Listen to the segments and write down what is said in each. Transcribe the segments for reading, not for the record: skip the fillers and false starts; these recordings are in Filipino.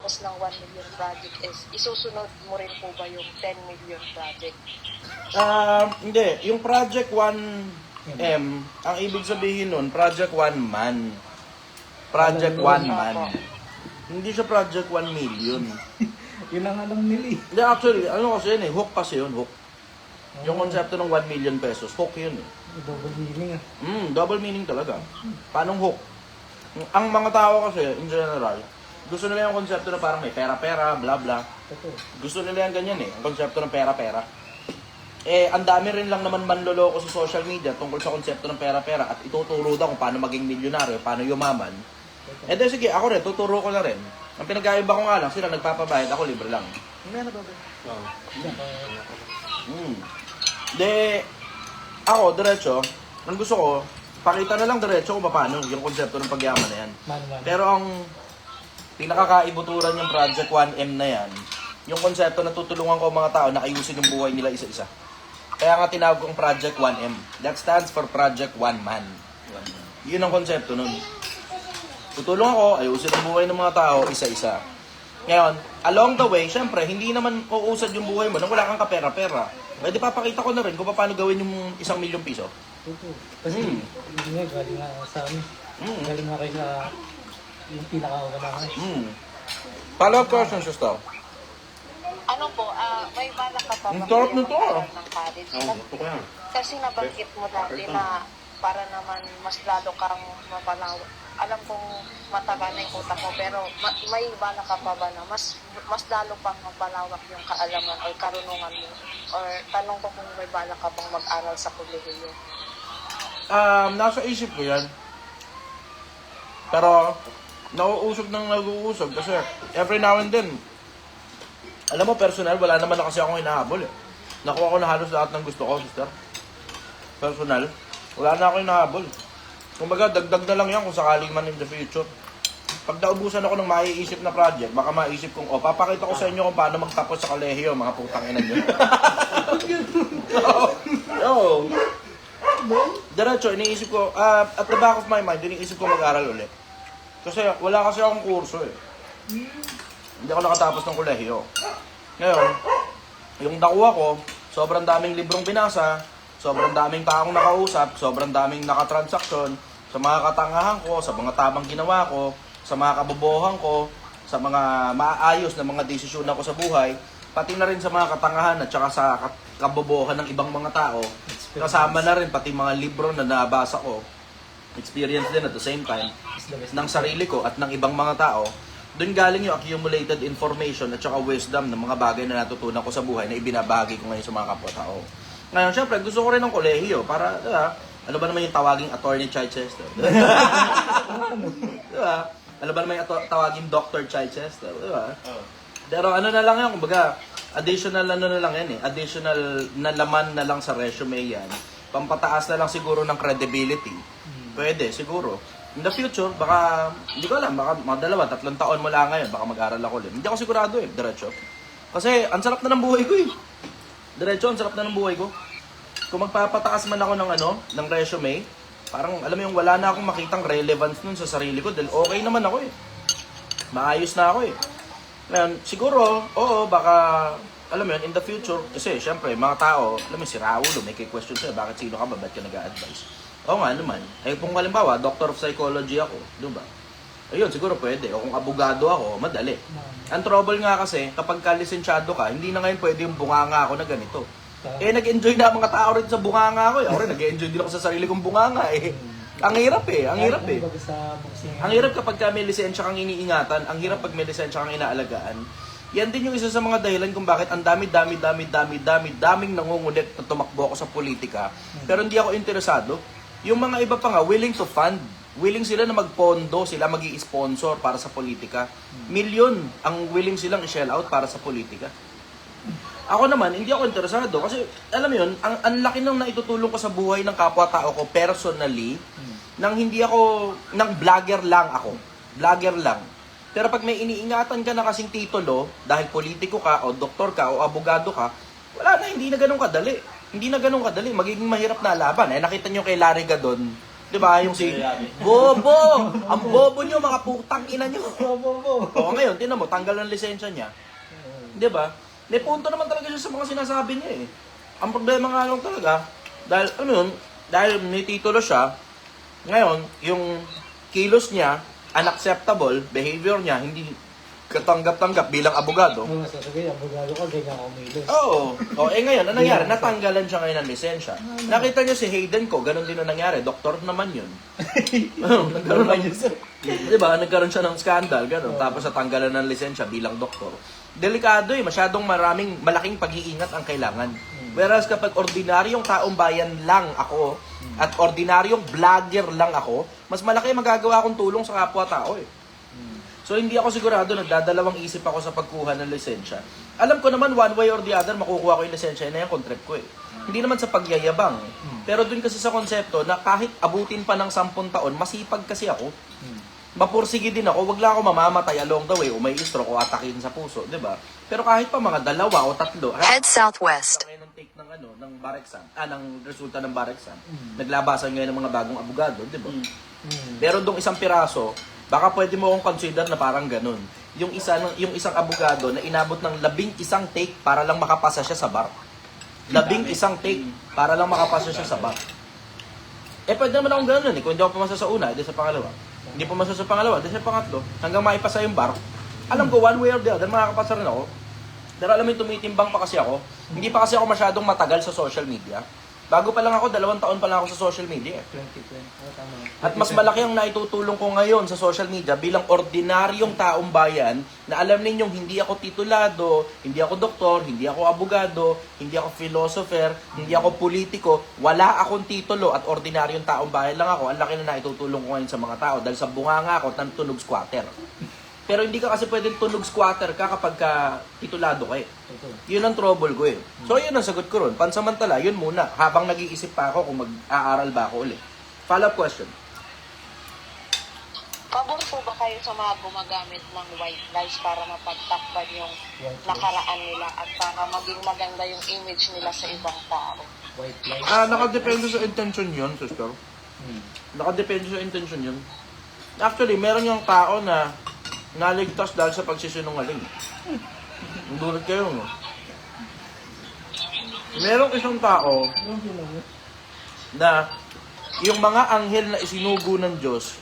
pagkatapos ng 1 million project is isusunod mo rin po ba yung 10 million project? Hindi. Yung Project 1M, ang ibig sabihin nun, Project 1 man. Project 1 man. Hindi siya Project 1 million. Yun ang alam nila eh. Hindi, actually, ano kasi yun eh, hook kasi yun, hook. Yung konsepto ng 1 million pesos, hook yun eh. Double meaning ah. Double meaning talaga. Paanong hook? Ang mga tao kasi, in general, gusto nila yung konsepto na parang may pera-pera, bla bla. Totoo. Gusto nila yung ganyan eh, ang konsepto ng pera-pera. Eh, ang dami rin lang naman manloloko sa social media tungkol sa konsepto ng pera-pera at ituturo daw kung paano maging milyonaryo, paano yumaman. Eh, di sige, ako rin, tuturo ko na rin. Ang pinag-aiba ko nga lang, sila nagpapabayad, ako libre lang. Hindi na ba? De, ako, diretso, ang gusto ko, pakita na lang diretso kung paano yung konsepto ng pagyaman na yan. Man. Pero ang pinakakaibuturan yung Project 1M na yan, yung konsepto na tutulungan ko ang mga tao na ayusin yung buhay nila isa-isa. Kaya nga tinawag kong Project 1M. That stands for Project 1 Man. Yun ang konsepto nun. Tutulong ako, ayusin ang buhay ng mga tao isa-isa. Ngayon, along the way, syempre, hindi naman uusad yung buhay mo nang wala kang kapera-pera. Pwede papakita ko na rin kung paano gawin yung 1 milyong piso. Totoo. Kasi hindi nga galing nga sa amin. Galing nga kayo sa yung pinakawala nga. Follow-up question, sister. Ano po, may balak ka pa Ang sarap nito, mag-aral ng college? Kasi nabanggit mo dati na para naman mas lalo kang mapalawak. Alam kong mataba na yung utak mo, pero may balak ka pa ba na mas lalo pang mapalawak yung kaalaman o karunungan mo? Or tanong ko kung may balak ka pang mag-aral sa kolehiyo? Nasa isip ko yan. Pero, nauusog ng nag-uusog kasi every now and then, alam mo, personal, wala naman na kasi akong hinahabol eh. Nakuha ko na halos lahat ng gusto ko, sister. Personal, wala na akong hinahabol. Kumbaga, dagdag na lang yan kung sakaling man in the future. Pag naubusan ako ng maiisip na project, baka maisip kong, papakita ko sa inyo kung paano magtapos sa kolehiyo, mga putang ina nyo. Oo. Diretso, iniisip ko, at the back of my mind, iniisip ko mag-aral ulit. Kasi wala kasi akong kurso eh. Hindi ako nakatapos ng kolehiyo. Ngayon, yung nakuha ko, sobrang daming librong binasa, sobrang daming taong nakausap, sobrang daming nakatransaksyon, sa mga katangahan ko, sa mga tamang ginawa ko, sa mga kabobohan ko, sa mga maayos na mga desisyon ko sa buhay, pati na rin sa mga katangahan at saka sa kabobohan ng ibang mga tao, kasama na rin pati mga libro na nabasa ko, experience din at the same time, ng sarili ko at ng ibang mga tao. Doon galing yung accumulated information at saka wisdom ng mga bagay na natutunan ko sa buhay na ibinabahagi ko ngayon sa mga kapwa-tao. Ngayon, syempre, gusto ko rin ng kolehiyo para, ano ba naman yung tawaging attorney Chichester? Diba? Ano ba naman yung tawaging Dr. Chichester? Diba? Pero ano na lang yan, kumbaga, additional ano na lang yan eh. Additional na laman na lang sa resume yan. Pampataas na lang siguro ng credibility. Pwede, siguro. In the future, baka, hindi ko alam, baka mga 2-3 taon mo lang ngayon, baka mag-aral ako ulit. Hindi ako sigurado eh, diretso. Kasi, ang sarap na ng buhay ko eh. Diretso, ang sarap na ng buhay ko. Kung magpapataas man ako ng resume, parang, alam mo yung wala na akong makitang relevance nun sa sarili ko, dahil okay naman ako eh. Maayos na ako eh. Ngayon, siguro, oo, baka, alam mo yun, in the future, kasi, syempre, mga tao, alam mo, si Raulo, may question sa'yo, bakit sino ka ba, ba't ka nag-a-advise? Oo nga naman. Eh kung halimbawa, doctor of psychology ako, di ba? Ayun, siguro pwede. O kung abogado ako, madali. Ang trouble nga kasi, kapag ka-lisensyado ka, hindi na ngayon pwede yung bunganga ako na ganito. Eh, nag-enjoy na mga tao rin sa bunganga ko eh. Ako rin, nag-enjoy din ako sa sarili kong bunganga eh. Ang hirap eh, ang hirap eh. Ang hirap kapag ka may lisensya kang iniingatan, ang hirap pag may lisensya kang inaalagaan. Yan din yung isa sa mga dahilan kung bakit ang daming nangungulit na tumakbo ako sa politika. Pero hindi ako interesado. Yung mga iba pa nga, willing to fund. Willing sila na magpondo, sila mag-i-sponsor para sa politika. Milyon ang willing silang i-shell out para sa politika. Ako naman, hindi ako interesado. Kasi, alam mo yun, ang laki nang naitutulong ko sa buhay ng kapwa-tao ko personally, nang hindi ako, nang vlogger lang ako. Vlogger lang. Pero pag may iniingatan ka na kasing titulo, dahil politiko ka, o doktor ka, o abogado ka, wala na, hindi na ganun kadali. Hindi na ganun kadali. Magiging mahirap na laban. Eh, nakita nyo kay Larry Gadon, Di ba? Yung si Bobo! Ang bobo nyo, mga putang ina nyo. Oo, ngayon, tinan mo, tanggal ang lisensya niya. Di ba? May punto naman talaga siya sa mga sinasabi niya eh. Ang problema nga lang talaga, dahil ano yun, dahil may titulo siya, ngayon, yung kilos niya, unacceptable, behavior niya, hindi katanggap-tanggap bilang abogado. Ano sasabihin, abogado ka, ganyan ako umilos. Oo. Oh, ngayon, ano nangyari? Natanggalan siya ngayon ng lisensya. Nakita niyo si Hayden ko, ganun din ang nangyari. Doktor naman yun. Nagkaroon ng, di ba? Nagkaroon siya ng scandal, ganun. Tapos natanggalan ng lisensya bilang doktor. Delikado eh. Masyadong malaking pag-iingat ang kailangan. Whereas kapag ordinaryong taong bayan lang ako, at ordinaryong vlogger lang ako, mas malaki magagawa akong tulong sa kapwa-tao eh. So hindi ako sigurado, nagdadalawang isip ako sa pagkuha ng lisensya. Alam ko naman one way or the other makukuha ko yung lisensya na yan, kontrep ko eh. Hindi naman sa pagyayabang. Pero dun kasi sa konsepto na kahit abutin pa ng 10 taon, masipag kasi ako. Mapursige din ako, wag lang ako mamamatay along the way o may stroke o atakin sa puso, di ba? Pero kahit pa mga 2 o 3, Head southwest. ng take ng ng bar exam, ng resulta ng bar exam. Naglabasan ngayon ng mga bagong abogado, di ba? Meron dong isang piraso, baka pwede mo akong consider na parang ganun. Yung isang abogado na inabot ng 11 take para lang makapasa siya sa bar. 11 take para lang makapasa siya sa bar. Eh pwede naman akong ganun eh. Kung hindi ako pumasa sa una, edi sa pangalawa. Hindi pumasa sa pangalawa, edi sa pangatlo. Hanggang maipasa yung bar. Alam ko, one way or the other, makakapasa rin ako. Pero alam mo yung tumitimbang pa kasi ako. Hindi pa kasi ako masyadong matagal sa social media. Bago pa lang ako, 2 taon pa lang ako sa social media. 2020. Tama. At mas malaki ang naitutulong ko ngayon sa social media bilang ordinaryong taong bayan na alam ninyong hindi ako titulado, hindi ako doktor, hindi ako abogado, hindi ako philosopher, hindi ako politiko, wala akong titulo at ordinaryong taong bayan lang ako. Ang laki na naitutulong ko ngayon sa mga tao dahil sa bunganga ako ng tunog squatter. Pero hindi ka kasi pwedeng tunog squatter ka kapag ka titulado ka eh. Yun ang trouble ko eh. So yun ang sagot ko ron. Pansamantala, yun muna. Habang nag-iisip pa ako kung mag-aaral ba ako ulit. Follow-up question. Pabor po ba kayo sa mga gumagamit ng white lies para mapagtakpan yung nakaraan nila at para maging maganda yung image nila sa ibang tao? White light. Nakadepende sa intention yun, sister. Nakadepende sa intention yun. Actually, meron yung tao na naligtas dahil sa pagsisinungaling. Dulot kayo, no? Merong isang tao na yung mga anghel na isinugo ng Diyos,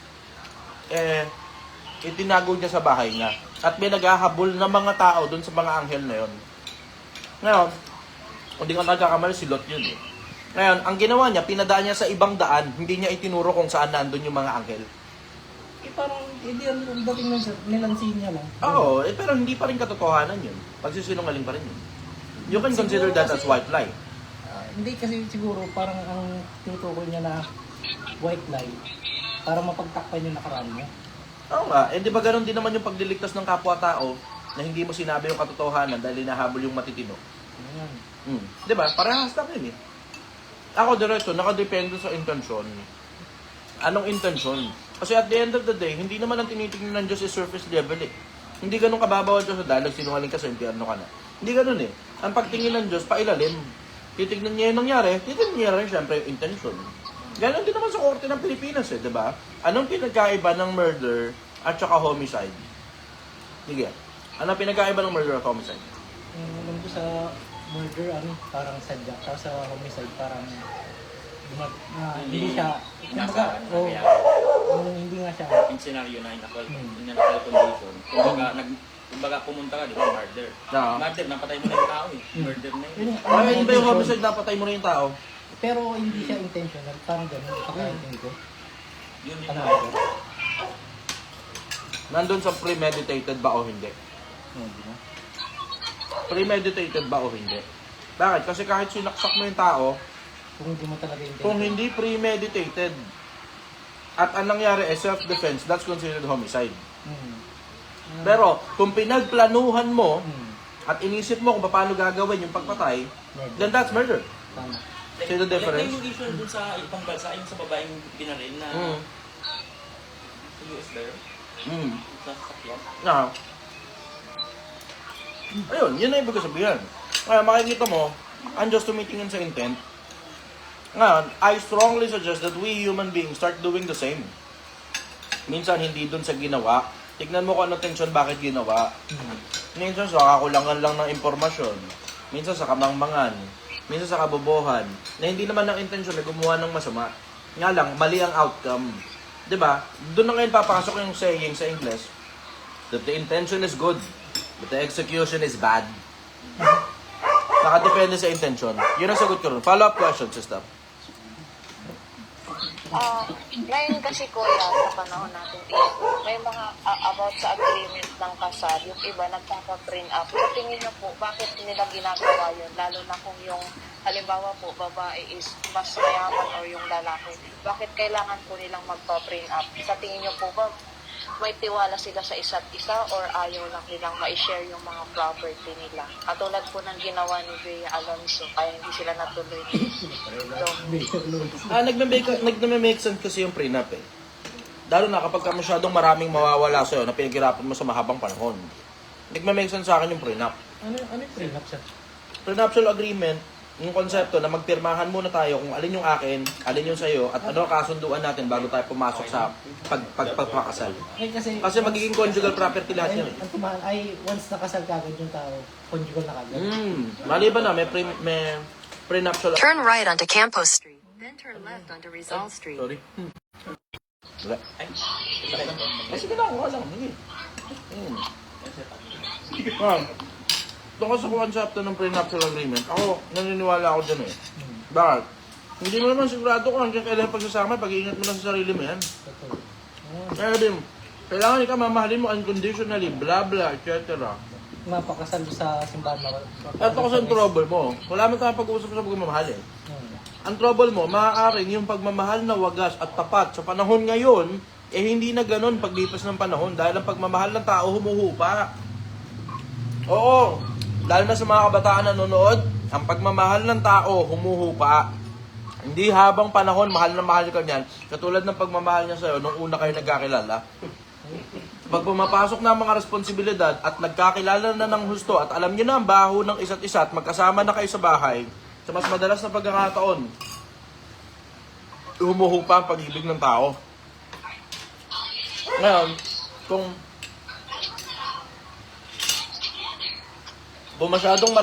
itinago niya sa bahay niya. At may naghahabol na mga tao dun sa mga anghel na yun. Ngayon, kung di ka nagkakamali, si Lot yun eh. Ngayon, ang ginawa niya, pinadaan niya sa ibang daan, hindi niya itinuro kung saan nandun yung mga anghel. Parang hindi ang dating ng nilansin niya lang. Oo, pero hindi pa rin katotohanan yun. Pagsisinungaling pa rin yun. You can consider that as white lie. Hindi kasi siguro parang ang tinutukoy niya na white lie para mapagtakpan yung nakaraan niya. Oo nga, di ba ganun din naman yung pagliligtas ng kapwa-tao na hindi mo sinabi yung katotohanan dahil hinahabol yung matitino. Ayan. Di ba? Parehas lang yun eh. Ako diretso, nakadepende sa intensyon. Anong intensyon? Kasi at the end of the day, hindi naman ang tinitingnan ng Diyos is surface level eh. Hindi ganun kababaw ang Diyos sa dahil sinungaling ka sa impyerno ka na. Hindi ganun eh. Ang pagtingin ng Diyos, pailalim. Titignan niya yung nangyari, titignan niya rin siyempre yung intensyon. Ganon din naman sa korte ng Pilipinas eh, di ba? Anong pinagkaiba ng murder at saka homicide? Sige. Anong pinagkaiba ng murder at homicide? Alam ko sa murder, parang sadya. Tapos sa homicide, parang hindi siya, kumbaga, hindi nga siya. Yung scenario na in-alcohol condition, kumbaga pumunta ka, di ba, murder. Murder, napatay mo na yung tao eh. Murder na yun. Ay, hindi ba yung homicide napatay mo na yung tao? Pero hindi siya intentional, parang gano'n, pagkaintindi ko. Yun yung Ano tao. ba? Nandun sa premeditated ba o hindi? Hindi na. Premeditated ba o hindi? Bakit? Kasi kahit sinaksak mo yung tao, Kung hindi mo talaga intended. kung hindi premeditated at ang nangyari ay self-defense, that's considered homicide. Pero kung pinagplanuhan mo at inisip mo kung paano gagawin yung pagpatay, then that's murder. Tama. See the difference? Like yung issue dun sa ibang bansa, yung sa babaeng binaril na sa US there, sa sakyan. Ayun, yun na ibig sabihin. Kaya makikita mo, ang Diyos tumitingin sa intent. Ngayon, I strongly suggest that we human beings start doing the same. Minsan hindi dun sa ginawa. Tignan mo kung ano tensyon bakit ginawa. Minsan sa kakulangan lang ng impormasyon. Minsan sa kamangmangan. Minsan sa kabobohan. Na hindi naman ng intensyon na gumawa ng masama. Nga lang, mali ang outcome. 'Di ba? Doon na ngayon papasok yung saying sa English that the intention is good, but the execution is bad. Nakadepende sa intention. Yun ang sagot ko ron. Follow-up question, sister. Ngayon kasi kuya, sa panahon natin, may mga about sa agreement ng kasal, yung iba nagpapa-print up. Sa tingin niyo po, bakit nila ginagawa yun? Lalo na kung yung, halimbawa po, babae is mas mayaman o yung lalaki. Bakit kailangan po nilang magpa-print up? Sa tingin niyo po ba, may tiwala sila sa isa't isa or ayaw lang nilang ma-share yung mga property nila? Katulad po ng ginawa ni Bea Alonso, kaya hindi sila natuloy. Nagme-make sense kasi yung prenup eh. Lalo na kapag masyadong maraming mawawala sa'yo na pinaghirapan mo sa mahabang panahon. Nagme-make sense sa akin yung prenup. Ano yung prenup sir? Prenuptial agreement, yung konsepto na magpirmahan muna tayo kung alin yung akin, alin yung sa'yo, at ano ang kasunduan natin bago tayo pumasok sa pagpapakasal. Kasi magiging conjugal property lahat yan eh. Ang tumahan ay once nakasal ka agad yung tao, conjugal na kagad. Maliban na, may prenuptial. Turn right onto Campos Street, then turn left onto Rizal Street. Sorry. Wala. Kasi kailangan lang. Sige. Tungkol sa konsepto ng prenuptial agreement, ako, naniniwala ako dyan eh. Bakit? Hindi mo naman sigurado kung hanggang kailan pagsasama, pag-iingat mo lang sa sarili mo yan. Kaya din, kailangan ikaw mamahalin mo unconditionally, blah blah, etc. Mapakasal sa simbahan na. Ito kasi ang trouble mo. Wala man tayong pag-uusap sa pagmamahal eh. Ang trouble mo, maaaring yung pagmamahal na wagas at tapat sa panahon ngayon, eh hindi na ganun paglipas ng panahon dahil ang pagmamahal ng tao humuhupa. Oo, lalo na sa mga kabataan na nanonood, ang pagmamahal ng tao humuhupa. Hindi habang panahon, mahal na mahal ka niyan, katulad ng pagmamahal niya sa'yo nung una kayo nagkakilala. Pag pumapasok na ang mga responsibilidad at nagkakilala na ng husto at alam niyo na ang baho ng isa't isa at magkasama na kayo sa bahay, sa mas madalas na pagkakataon, humuhupa ang pag-ibig ng tao. Ngayon, kung masyadong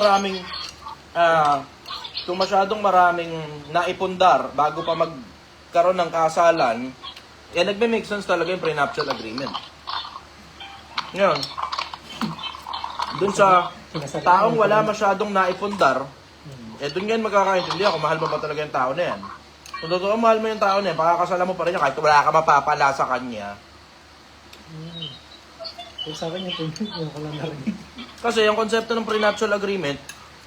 maraming naipundar bago pa magkaroon ng kasalan, nagme-make sense talaga yung prenuptial agreement. Ngayon, dun sa taong wala masyadong naipundar, dun yan magkakaintindihan kung mahal mo ba talaga yung tao na yan. Kung totoo mahal mo yung tao na yan, pakakasalan mo pa rin yan kahit wala ka mapapala sa kanya. Kung sa akin yung ko lang narinig. Kasi yung konsepto ng prenuptial agreement,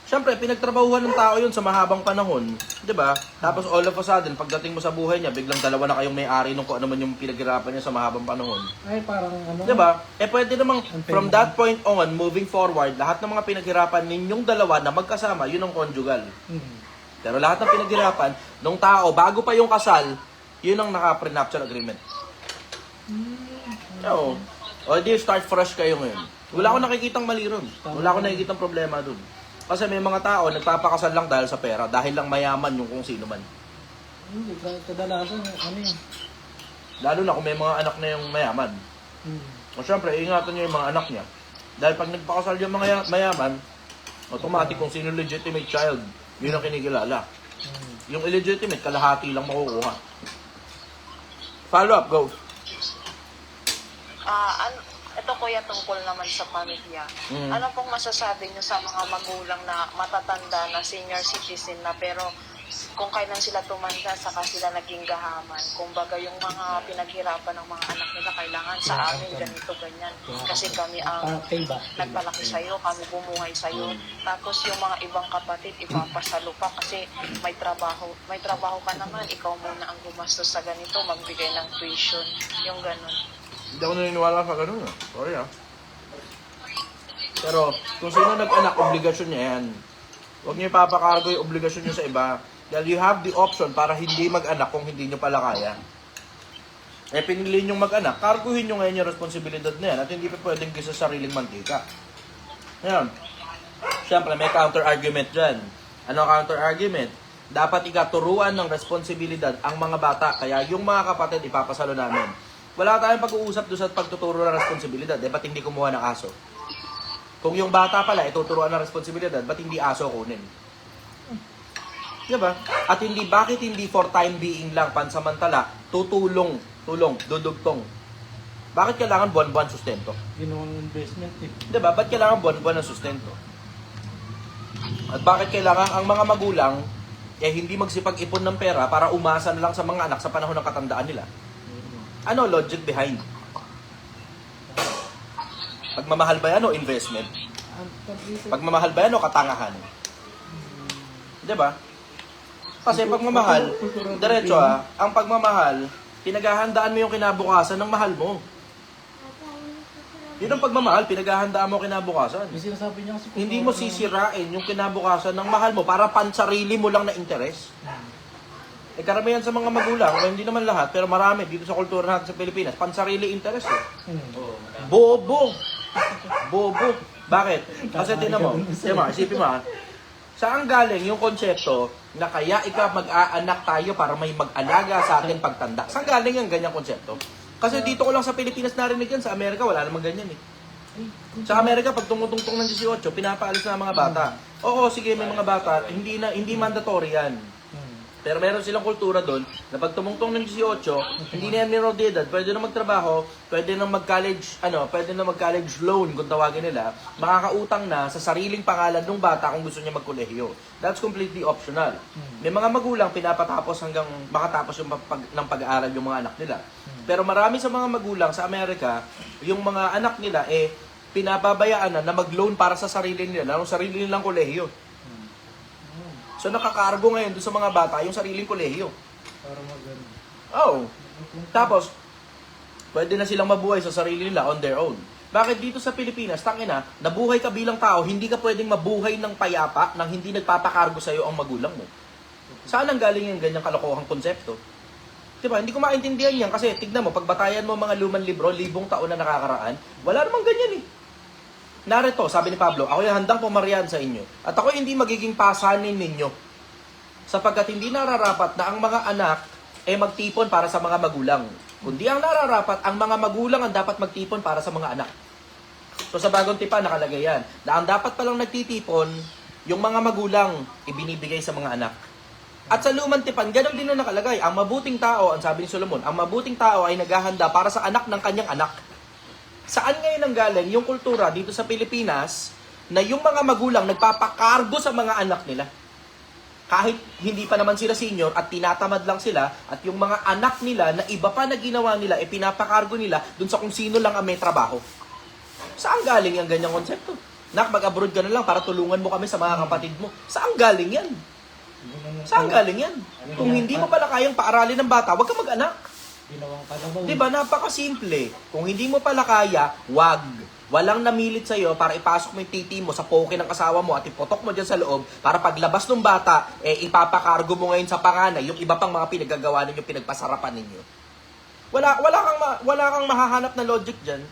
syempre, pinagtrabahuhan ng tao yun sa mahabang panahon. 'Di ba? Tapos all of a sudden, pagdating mo sa buhay niya, biglang dalawa na kayong may-ari nung kung ano man yung pinaghirapan niya sa mahabang panahon. Ay, parang ano. 'Di ba? Pwede namang from that point on, moving forward, lahat ng mga pinaghirapan ninyong dalawa na magkasama, yun ang conjugal. Pero lahat ng pinaghirapan nung tao, bago pa yung kasal, yun ang naka-prenuptial agreement. So, o di start fresh kayo ngayon. Wala akong nakikitang mali ron. Wala akong nakikitang problema dun. Kasi may mga tao nagpapakasal lang dahil sa pera, dahil lang mayaman yung kung sino man. Hindi, kadalasan ano yun. Lalo na kung may mga anak na yung mayaman. O syempre, ingatan niyo yung mga anak niya. Dahil pag nagpakasal yung mga mayaman, automatic kung sino legitimate child, yun ang kinikilala. Yung illegitimate, kalahati lang makukuha. Follow up, go. Ito kuya tungkol naman sa pamilya. Ano pong masasabi niyo sa mga magulang na matatanda na senior citizen na pero kung kailan sila tumanda saka sila naging gahaman? Kumbaga yung mga pinaghirapan ng mga anak nila kailangan sa amin ganito ganyan kasi kami ang nagpalaki sa'yo, kami bumuhay sa'yo. Tapos yung mga ibang kapatid ipapasalo pa kasi may trabaho ka naman, ikaw muna ang gumastos sa ganito, magbigay ng tuition, yung ganun. Hindi ako naniniwala sa ganun. Sorry Pero kung sino nag-anak, obligasyon niya yan. Huwag niyo ipapakargo yung obligasyon niyo sa iba. Dahil you have the option para hindi mag-anak kung hindi niyo pala kaya. Pinili niyong mag-anak, karguhin niyo ngayon yung responsibilidad na yan at hindi pa pwedeng gisa sariling mantika. Ngayon, syempre may counter-argument dyan. Ano counter-argument? dapat ikaturuan ng responsibilidad ang mga bata. Kaya yung mga kapatid, ipapasalo namin. Wala tayong pag-uusap doon sa pagtuturo ng responsibilidad. Ba't hindi kumuha ng aso? Kung yung bata pala, ituturuan ng responsibilidad, ba't hindi aso kunin? Diba? At bakit hindi for time being lang, pansamantala, tulong, dudugtong. Bakit kailangan buwan-buwan sustento? Ginawang investment eh. Diba? Ba't kailangan buwan-buwan ng sustento? At bakit kailangan ang mga magulang hindi magsipag-ipon ng pera para umasa na lang sa mga anak sa panahon ng katandaan nila? Ano logic behind? Pagmamahal ba yan o investment? Pagmamahal ba yan o katangahan? Diba? Kasi pagmamahal, diretso ang pagmamahal, pinaghahandaan mo yung kinabukasan ng mahal mo. Yun ang pagmamahal, pinaghahandaan mo kinabukasan. Yung sinasabi niya kasi Hindi mo sisirain yung kinabukasan ng mahal mo para pansarili mo lang na interes. Karamihan sa mga magulang, hindi naman lahat, pero marami dito sa kultura natin sa Pilipinas, pansarili interes eh. Bobo! Bobo! Bakit? Kasi tinan mo, isipin mo saan galing yung konsepto na kaya mag-aanak tayo para may mag-alaga sa ating pagtanda? Saan galing yung ganyang konsepto? Kasi dito ko lang sa Pilipinas narinig yan, sa Amerika wala namang ganyan eh. Sa Amerika, pag tumutungtong ng 18, pinapaalis na ang mga bata. Oo, sige, may mga bata, hindi mandatory yan. Pero meron silang kultura doon na pag tumungtong ng 18, hindi na yan minor de edad, pwede na magtrabaho, pwede na mag-college loan kung tawagin nila, makakautang na sa sariling pangalan ng bata kung gusto niya magkolehiyo. That's completely optional. May mga magulang pinapatapos hanggang makatapos ng pag-aaral yung mga anak nila. Pero marami sa mga magulang sa Amerika, yung mga anak nila pinababayaan na mag-loan para sa sarili nila, ng sarili nilang kolehiyo. So nakakargo ngayon doon sa mga bata yung sariling kolehiyo. para maganda. Oh. Tapos, pwede na silang mabuhay sa sarili nila on their own. Bakit dito sa Pilipinas, tangina, nabuhay ka bilang tao, hindi ka pwedeng mabuhay ng payapa nang hindi nagpapakargo sa'yo ang magulang mo? Saan ang galing yung ganyang kalokohang konsepto? Diba? Hindi ko maintindihan yan kasi tignan mo, pagbatayan mo mga lumang libro, 1,000 taon na nakakaraan, wala namang ganyan eh. Narito, sabi ni Pablo, ako yung handang pumarihan sa inyo. At ako hindi magiging pasanin ninyo. Sapagkat hindi nararapat na ang mga anak magtipon para sa mga magulang. Kundi ang nararapat, ang mga magulang ang dapat magtipon para sa mga anak. So sa bagong tipan, nakalagay yan. Na ang dapat palang nagtitipon, yung mga magulang ibinibigay sa mga anak. At sa lumang tipan, ganun din na nakalagay. Ang mabuting tao, ang sabi ni Solomon, ang mabuting tao ay naghahanda para sa anak ng kanyang anak. Saan ngayon ang galing yung kultura dito sa Pilipinas na yung mga magulang nagpapakargo sa mga anak nila? Kahit hindi pa naman sila senior at tinatamad lang sila at yung mga anak nila na iba pa na ginawa nila, pinapakargo nila dun sa kung sino lang ang may trabaho. Saan galing yung ganyang konsepto? Nak, mag-abroad ka na lang para tulungan mo kami sa mga kapatid mo. Saan galing yan? Saan galing yan? Kung hindi mo pala kayang paaralin ng bata, huwag ka mag-anak. Ginawang kalabaw. Diba? Napakasimple. Kung hindi mo pala kaya, wag. Walang namilit sa'yo para ipasok mo yung titi mo sa poke ng asawa mo at ipotok mo dyan sa loob para paglabas ng bata, ipapakargo mo ngayon sa panganay yung iba pang mga pinagagawa ninyo, pinagpasarapan ninyo. Wala kang mahahanap na logic dyan.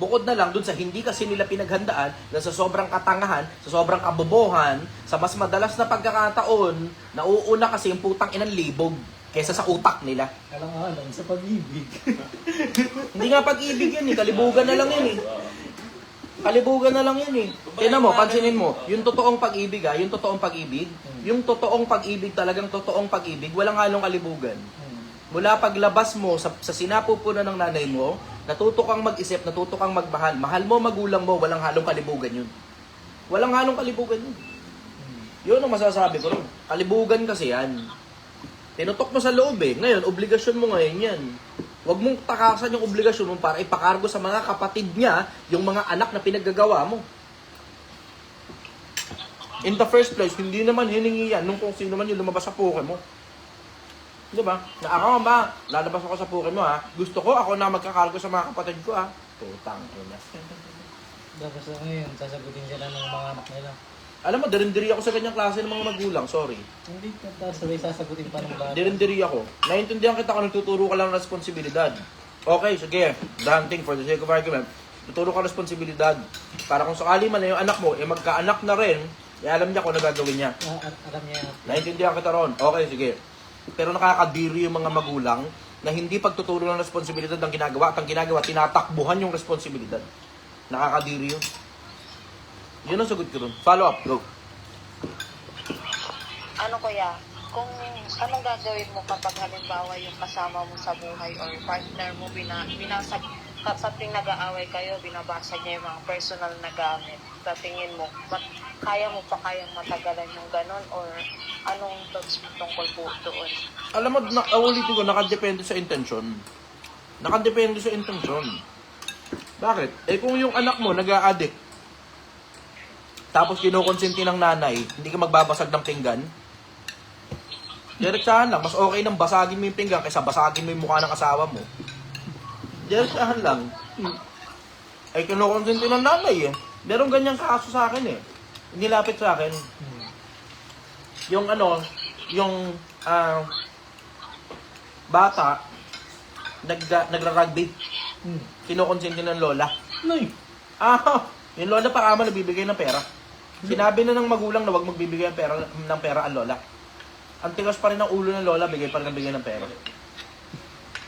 Bukod na lang dun sa hindi kasi nila pinaghandaan na sa sobrang katangahan, sa sobrang kabobohan, sa mas madalas na pagkakataon, nauuna kasi yung putang inang libog kaysa sa utak nila. Alang-alang sa pag-ibig. Hindi nga pag-ibig yan kalibugan na lang yan Kalibugan na lang yan Tingnan mo, pansinin mo, yung totoong pag-ibig yung totoong pag-ibig, talagang totoong pag-ibig, walang halong kalibugan. Mula paglabas mo sa sinapupunan ng nanay mo, natuto kang mag-isip, natuto kang magmahal. Mahal mo, magulang mo, walang halong kalibugan yun. Walang halong kalibugan yun. Yun ang masasabi ko rin. Kalibugan kasi yan. Tinutok mo sa loob Ngayon, obligasyon mo ngayon yan. Huwag mong takasan yung obligasyon mo para ipakargo sa mga kapatid niya yung mga anak na pinaggagawa mo. In the first place, hindi naman hiningi yan nung kung sino man yung lumabas sa puke mo. Diba? Na ako ba, lalabas ako sa puke mo Gusto ko ako na magkakargo sa mga kapatid ko Putang ina. Tapos ngayon, sasagutin sila ng mga anak nila. Alam mo, derindiri ako sa ganyang klase ng mga magulang, sorry. Hindi ka sabay sasagutin pa ng bata. Derindiri ako. Naintindihan kita kung nagtuturo ka lang ng responsibilidad. Okay, sige, granting for the sake of argument. Tuturo ka ng responsibilidad. Para kung sakali man na yung anak mo, magkaanak na rin, alam niya kung ano gagawin niya. Alam niya. Naintindihan kita ron. Okay, sige. Pero nakakadiri yung mga magulang na hindi pagtuturo ng responsibilidad ang ginagawa at ang ginagawa, tinatakbuhan yung responsibilidad. Nakakadiri yun. Yun ang sagot ko ron. Follow up, go. Ano kuya, kung anong gagawin mo kapag halimbawa yung kasama mo sa buhay or partner mo binasag sa tuwing nag-aaway kayo, binabasag niya yung mga personal na gamit. Sa tingin mo, kaya mo pa kayang matagalan yung ganon or anong thoughts mo tungkol po doon? Alam mo, ulitin ko, nakadepende sa intention. Nakadepende sa intention. Bakit? Eh kung yung anak mo nag-a-addict, tapos kinukonsinti ng nanay, hindi ka magbabasag ng pinggan, diretsahan lang. Mas okay nang basagin mo yung pinggan kaysa basagin mo yung mukha ng asawa mo. Diretsahan lang. Ay kinukonsinti ng nanay eh. Meron ganyang kaso sa akin eh. Nilapit sa akin. Yung ano, yung bata, nagra-rugby. Kinukonsinti ng lola. Nay! Yung lola pa kama nabibigay ng pera. Sinabi na ng magulang na wag magbibigay ng pera ang lola. Ang tigas pa rin ng ulo ng lola, bigay pa rin ng bigay ng pera.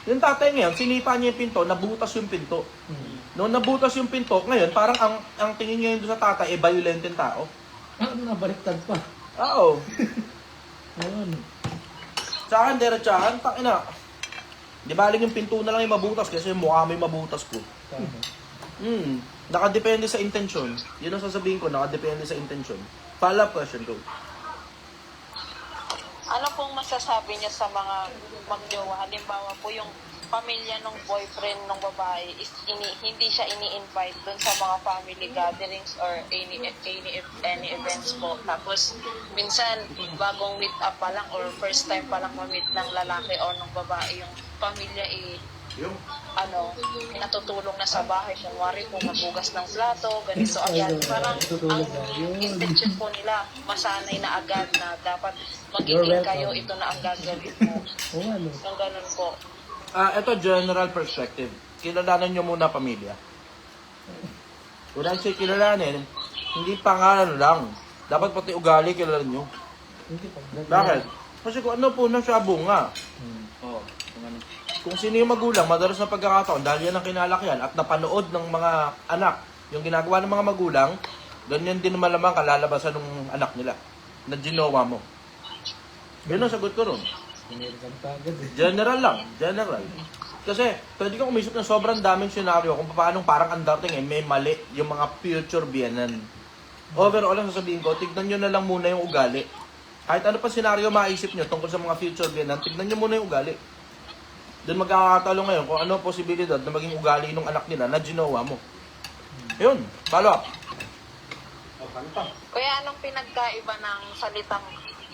Yung tatay ngayon, sinipa niya yung pinto, nabutas yung pinto. Noong nabutas yung pinto, ngayon parang ang tingin ngayon doon sa tatay, violent yung tao. Nabaliktad pa. Oo. Ayun. Sa akin, diretsahan, takina. Di baling yung pinto na lang yung mabutas kasi yung mukha mo yung mabutas ko. Nakadepende sa intention. Yun ang sasabihin ko, nakadepende sa intention. Follow-up question ko. Ano pong masasabi niya sa mga magjowa? Halimbawa po yung pamilya ng boyfriend ng babae is hindi siya ini-invite dun sa mga family gatherings or any events po. Tapos minsan bagong meet up pa lang or first time pa lang ma-meet ng lalaki o ng babae yung pamilya natutulong na sa bahay. Kunwari po maghugas ng plato, ganito agad. Parang ang intention po nila, masanay na agad na dapat mag-iting kayo, ito na ang gagawin mo. Yung ganun po. Ito general perspective. Kilalanin nyo muna pamilya. Kung siya kilalanin, hindi pangalan lang. Dapat pati ugali kilalanin nyo. Bakit? Kasi kung ano po na siya bunga. Oo. Kung sino yung magulang, madalas na pagkakataon, dahil yan ang kinalakihan at napanood ng mga anak, yung ginagawa ng mga magulang, ganyan din malamang kalalabasan ng anak nila, na ginawa mo. Yun ang sagot ko ron. General lang, general. Kasi, pwede kang umisip ng sobrang daming senaryo kung paano parang ang dating may mali yung mga future biyanan. Overall, ang sasabihin ko, tignan nyo na lang muna yung ugali. Kahit ano pa senaryo maisip nyo tungkol sa mga future biyanan, tignan nyo muna yung ugali. Doon magkakatalong ngayon kung ano ang posibilidad na maging ugali ng anak nila na ginawa mo. Yun, follow up. Kaya anong pinagkaiba ng salitang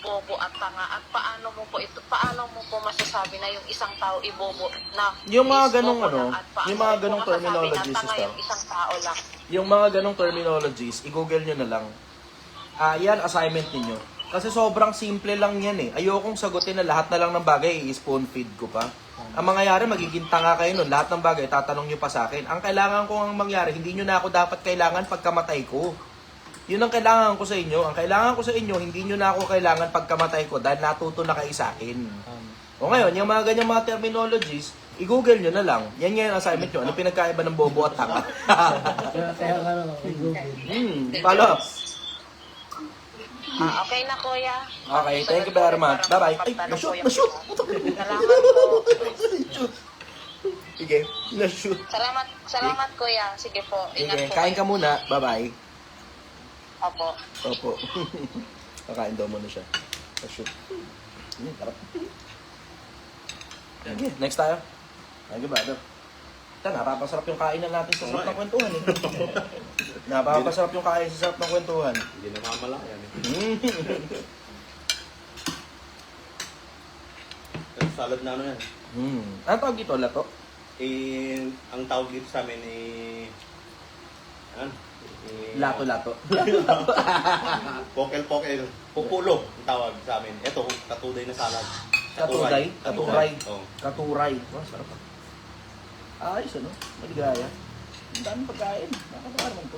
bobo at tanga at paano mo po masasabi na yung isang tao ibobo na Yung mga ganong bobo lang ano, at paano yung mga mo ganong masasabi terminologies, na tanga sister. yung isang tao lang? Yung mga ganong terminologies, i-google nyo na lang. Yan, assignment ninyo. Kasi sobrang simple lang yan eh. Ayokong sagutin na lahat na lang ng bagay, i-spoon feed ko pa. Ang mangyayari, magiging tanga kayo nun. Lahat ng bagay, tatanong nyo pa sa akin. Ang kailangan ko ang mangyari, hindi nyo na ako dapat kailangan pagkamatay ko. Yun ang kailangan ko sa inyo. Ang kailangan ko sa inyo, hindi nyo na ako kailangan pagkamatay ko dahil natuto na kayo sa akin. O ngayon, yung mga ganyang mga terminologies, i-google nyo na lang. Yan yung assignment nyo. Ano pinagkaiba ng bobo at tanga? Kaya i-google. Follow up. Okay na kuya. Okay, thank you very much. Bye-bye. Ay, na-shoot. Salamat po. Sige, na-shoot. Salamat kuya. Sige po. Ingat Sige, po. kain ka muna. Bye-bye. Opo. Opo. Kakain daw muna siya. Na-shoot. Tarap. Sige, next tayo. Thank you, brother. Napapasarap yung kainan natin sa sarap ng kwentuhan eh. Napapasarap yung kain sa sarap ng kwentuhan. Hindi na mamala yan eh. Salad na ano yan. Ano tawag dito? Lato? Ang tawag dito sa amin Lato-lato. Pokel-pokel. Pupulo ang tawag sa amin. Ito, katuday na salad. Katuray? Katuray. Oo. Katuray. Oh, sarap. Ayos ano? Maligaya. Ang daming pagkain. Nakakatawa naman po.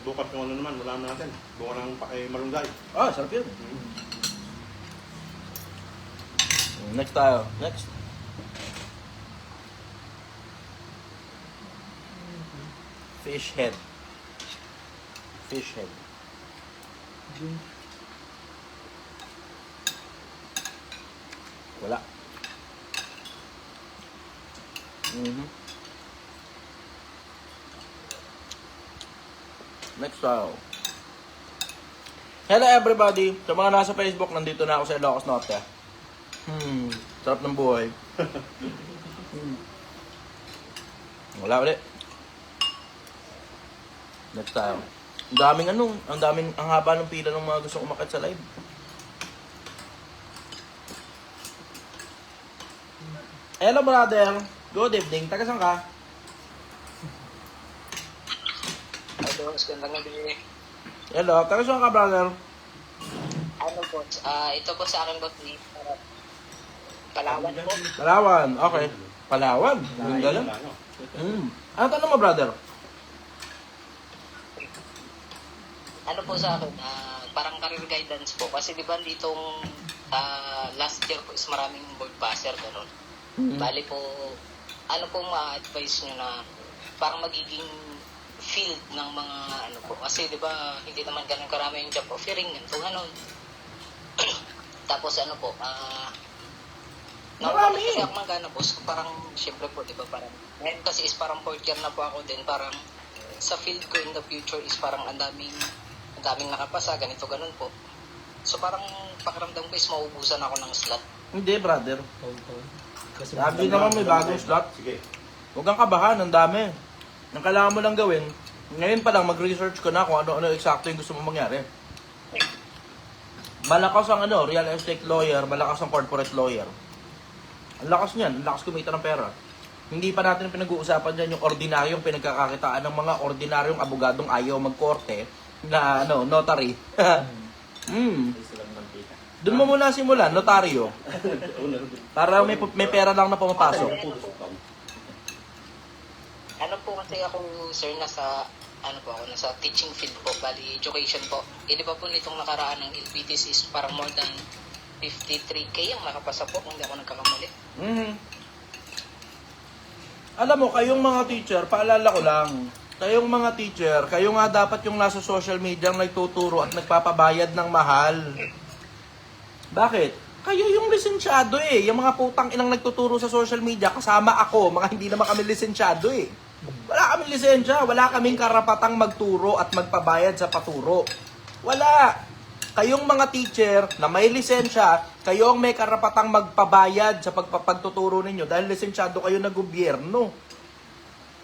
bukas yung ano naman, wala na natin. Bukas ng malunggay. Ah, sarap yun. Next tayo. Next. Fish head. Fish head. Wala. Next tayo. Hello everybody! Sa mga nasa Facebook, nandito na ako sa Ilocos Norte. Sarap ng buhay. Wala ulit. Next tayo. Ang haba ng pila ng mga gustong umakit sa live. Hello brother! Good evening. Taga saan ka? Hello, gandang gabi. Hello, taga saan ka brother? Ano po? Ito po sa akin po, Palawan po. Palawan. Okay. Palawan. Ganda lang. Ano tanong mo brother? Ano po sa akin? Parang career guidance po. Kasi di ba ditong last year po is maraming board passer, gano'n. Bali po, ano pong ma-advise nyo na parang magiging field ng mga ano po. Kasi di ba hindi naman ganun karami yung job offering, ganito gano'n. Tapos ano po, Marami. kasi ako magana boss, parang syempre po, di ba parang, ngayon kasi is parang 4th year na po ako din, parang sa field ko in the future is parang ang daming nakapasa, ganito ganun po. So parang pakiramdam ko is maubusan ako ng slot. Hindi brother. Kasi Lagi naman may bagong slot. Sige. Huwag kang kabahan, ang dami. Ang kailangan mo lang gawin, ngayon pa lang mag-research ko na kung ano-ano eksakto yung gusto mo mangyari. Malakas ang real estate lawyer, malakas ang corporate lawyer. Ang lakas niyan, ang lakas kumita ng pera. Hindi pa natin pinag-uusapan dyan yung ordinaryong pinagkakakitaan ng mga ordinaryong abogadong ayaw magkorte na notary. Doon mo muna simulan, notaryo. Para may pera lang na pumapasok. Ano po kasi ako, sir, nasa teaching field po, bali education po. Di ba po nitong nakaraan ng LPTs is parang more than 53K ang nakapasa po, kung hindi ako nagkakamali. Alam mo, kayong mga teacher, paalala ko lang, kayong mga teacher, kayo nga dapat yung nasa social media ang nagtuturo at nagpapabayad ng mahal. Bakit? Kayo yung lisensyado eh. Yung mga putang inang nagtuturo sa social media, kasama ako, mga hindi naman kami lisensyado eh. Wala kaming lisensya, wala kaming karapatang magturo at magpabayad sa paturo. Wala. Kayong mga teacher na may lisensya, kayo ang may karapatang magpabayad sa pagpapagtuturo ninyo dahil lisensyado kayo na gobyerno.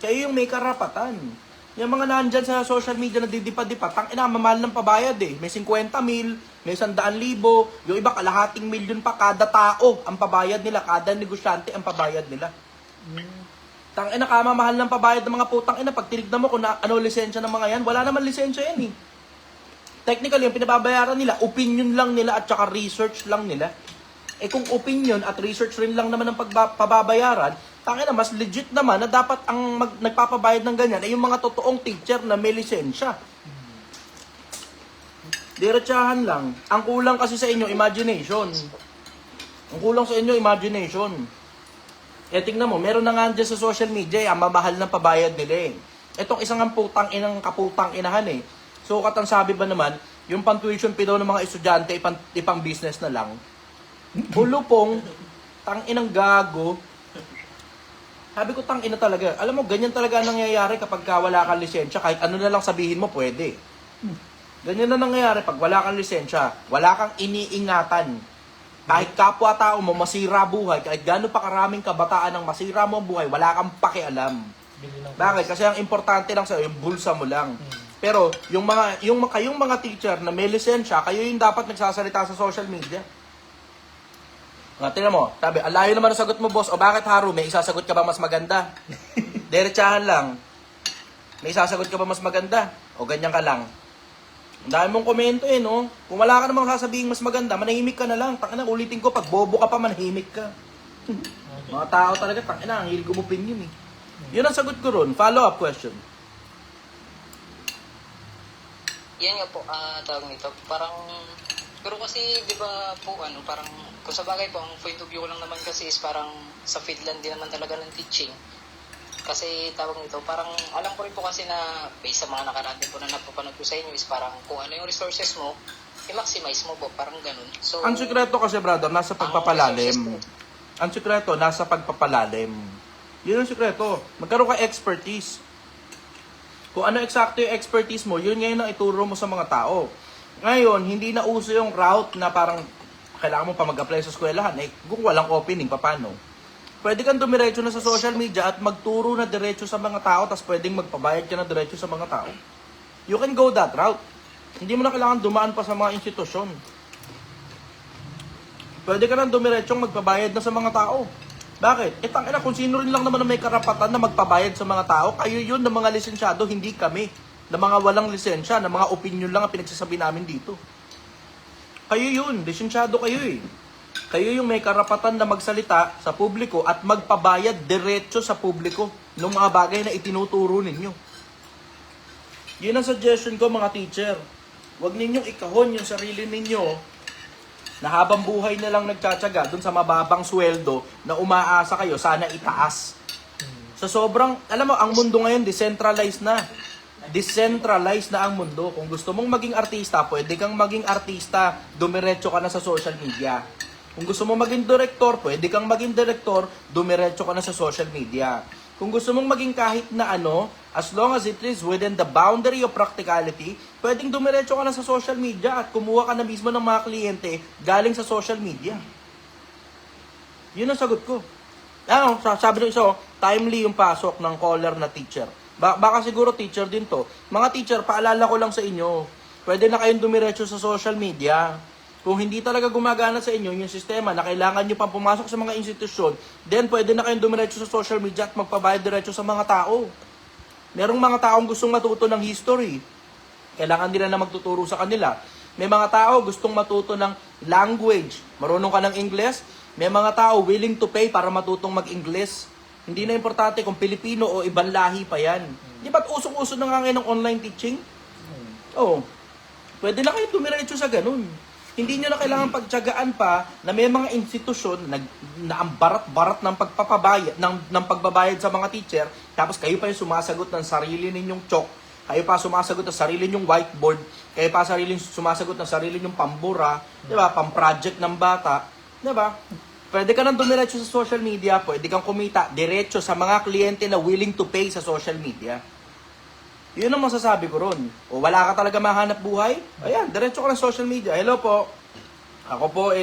Kayo yung may karapatan. Yung mga nandyan sa social media na didipa-dipa, tangina, mamahal ng pabayad eh. May 50,000, may 100,000, yung iba kalahating milyon pa kada tao ang pabayad nila, kada negosyante ang pabayad nila. Tangina, kamamahal ng pabayad ng mga putang ina. Pag tinignan mo kung ano lisensya ng mga yan, wala naman lisensya yan eh. Technically, yung pinababayaran nila, opinion lang nila at saka research lang nila. Eh kung opinion at research rin lang naman ang pababayaran, tangina, mas legit naman na dapat ang nagpapabayad ng ganyan ay yung mga totoong teacher na may lisensya. Diretsahan lang. Ang kulang kasi sa inyo, imagination. Ang kulang sa inyo, imagination. Eh tingnan mo, meron na nga dyan sa social media, ang mamahal ng pabayad nila eh. Itong isang ang putang inang kaputang inahan eh. So, ang sabi ba naman, yung pang-tuition fee daw ng mga estudyante, ipang business na lang. Bulupong, tang-inang gago. Sabi ko, tang-ina talaga. Alam mo, ganyan talaga ang nangyayari kapag wala kang lisensya. Kahit ano na lang sabihin mo, pwede. Ganyan na nangyayari pag wala kang lisensya. Wala kang iniingatan. Kahit kapwa-tao mo, masira buhay. Kahit gano'n pa karaming kabataan ang masira mo ang buhay, wala kang pakialam. Bakit? Kasi ang importante lang sa'yo, yung bulsa mo lang. Pero kayong mga teacher na may lisensya, kayo yung dapat nagsasalita sa social media. Tingnan mo, sabi, alayo naman ang sagot mo, boss. O bakit, Haru, may isasagot ka ba mas maganda? Diretsahan lang. May isasagot ka ba mas maganda? O ganyan ka lang. Ang dami mong komento eh, no? Kung wala ka namang sasabihin mas maganda, manahimik ka na lang. Tangina, ulitin ko, pag bobo ka pa, manahimik ka. Mga tao talaga, tangina, ang hilig umopinion eh. Yun ang sagot ko ron. Follow-up question. yan nga po, tawag nito, parang, pero kasi, di ba po, parang, kung sa bagay po, ang point of view ko lang naman kasi is parang sa Finland din naman talaga ng teaching. Kasi tawag nito, parang alam ko rin po kasi na based sa mga nakaraan din po na napapanood ko sa inyo is parang kung ano yung resources mo, i-maximize mo po, parang ganun. So, Ang sikreto kasi, brother, nasa pagpapalalim. Ang sikreto, nasa pagpapalalim. Yun ang sikreto. Magkaroon ka expertise. Kung ano eksakto yung expertise mo, yun ngayon ang ituro mo sa mga tao. Ngayon, hindi na uso yung route na parang kailangan mo pa mag-apply sa eskwelahan. Eh, kung walang opening, paano? Pwede kang dumiretso na sa social media at magturo na diretso sa mga tao, tapos pwedeng magpabayad ka na diretso sa mga tao. You can go that route. Hindi mo na kailangan dumaan pa sa mga institusyon. Pwede ka nang dumiretsong magpabayad na sa mga tao. Bakit? Tangina, kung sino rin lang naman na may karapatan na magpabayad sa mga tao, kayo yun ng mga lisensyado, hindi kami. Na mga walang lisensya, na mga opinion lang ang pinagsasabi namin dito. Kayo yun, lisensyado kayo eh. Kayo yung may karapatan na magsalita sa publiko at magpabayad diretso sa publiko ng mga bagay na itinuturo ninyo. Yun ang suggestion ko mga teacher. Huwag ninyong ikahon yung sarili ninyo na habang buhay na lang nagtsatsaga dun sa mababang sweldo na umaasa kayo, sana itaas. Sa sobrang, alam mo, ang mundo ngayon decentralized na. Decentralized na ang mundo. Kung gusto mong maging artista, pwede kang maging artista, dumiretso ka na sa social media. Kung gusto mong maging direktor, pwede kang maging direktor, dumiretso ka na sa social media. Kung gusto mong maging kahit na ano, as long as it is within the boundary of practicality, pwedeng dumiretso ka na sa social media at kumuha ka na mismo ng mga kliyente galing sa social media. Yun ang sagot ko. Sabi ng isa, timely yung pasok ng caller na teacher. Baka siguro teacher din to. Mga teacher, paalala ko lang sa inyo, pwede na kayong dumiretso sa social media. Kung hindi talaga gumagana sa inyo yung sistema na kailangan nyo pang pumasok sa mga institusyon, then pwede na kayong dumiretso sa social media at magpabayad diretso sa mga tao. Merong mga taong gustong matuto ng history. Kailangan nila na magtuturo sa kanila. May mga tao gustong matuto ng language. Marunong ka ng Ingles. May mga tao willing to pay para matutong mag-Ingles. Hindi na importante kung Pilipino o ibang lahi pa yan. Di ba't usok-usok na nga ngayon ng online teaching? Oo. Pwede na kayo dumiretso sa ganun. Hindi nyo na kailangan pagtiyagaan pa na may mga institusyon na ang barat-barat ng pagpapabayad, ng pagbabayad sa mga teacher, tapos kayo pa yung sumasagot ng sarili ninyong chalk, kayo pa sumasagot ng sarili ninyong whiteboard, kayo pa sumasagot ng sarili ninyong pambura, di ba, pang-project ng bata, di ba? Pwede ka nang dumiretso sa social media, pwede kang kumita diretso sa mga kliyente na willing to pay sa social media. Yun ang masasabi ko ron. O wala ka talaga mahanap buhay? Ayan, diretso ka ng social media. Hello po. Ako po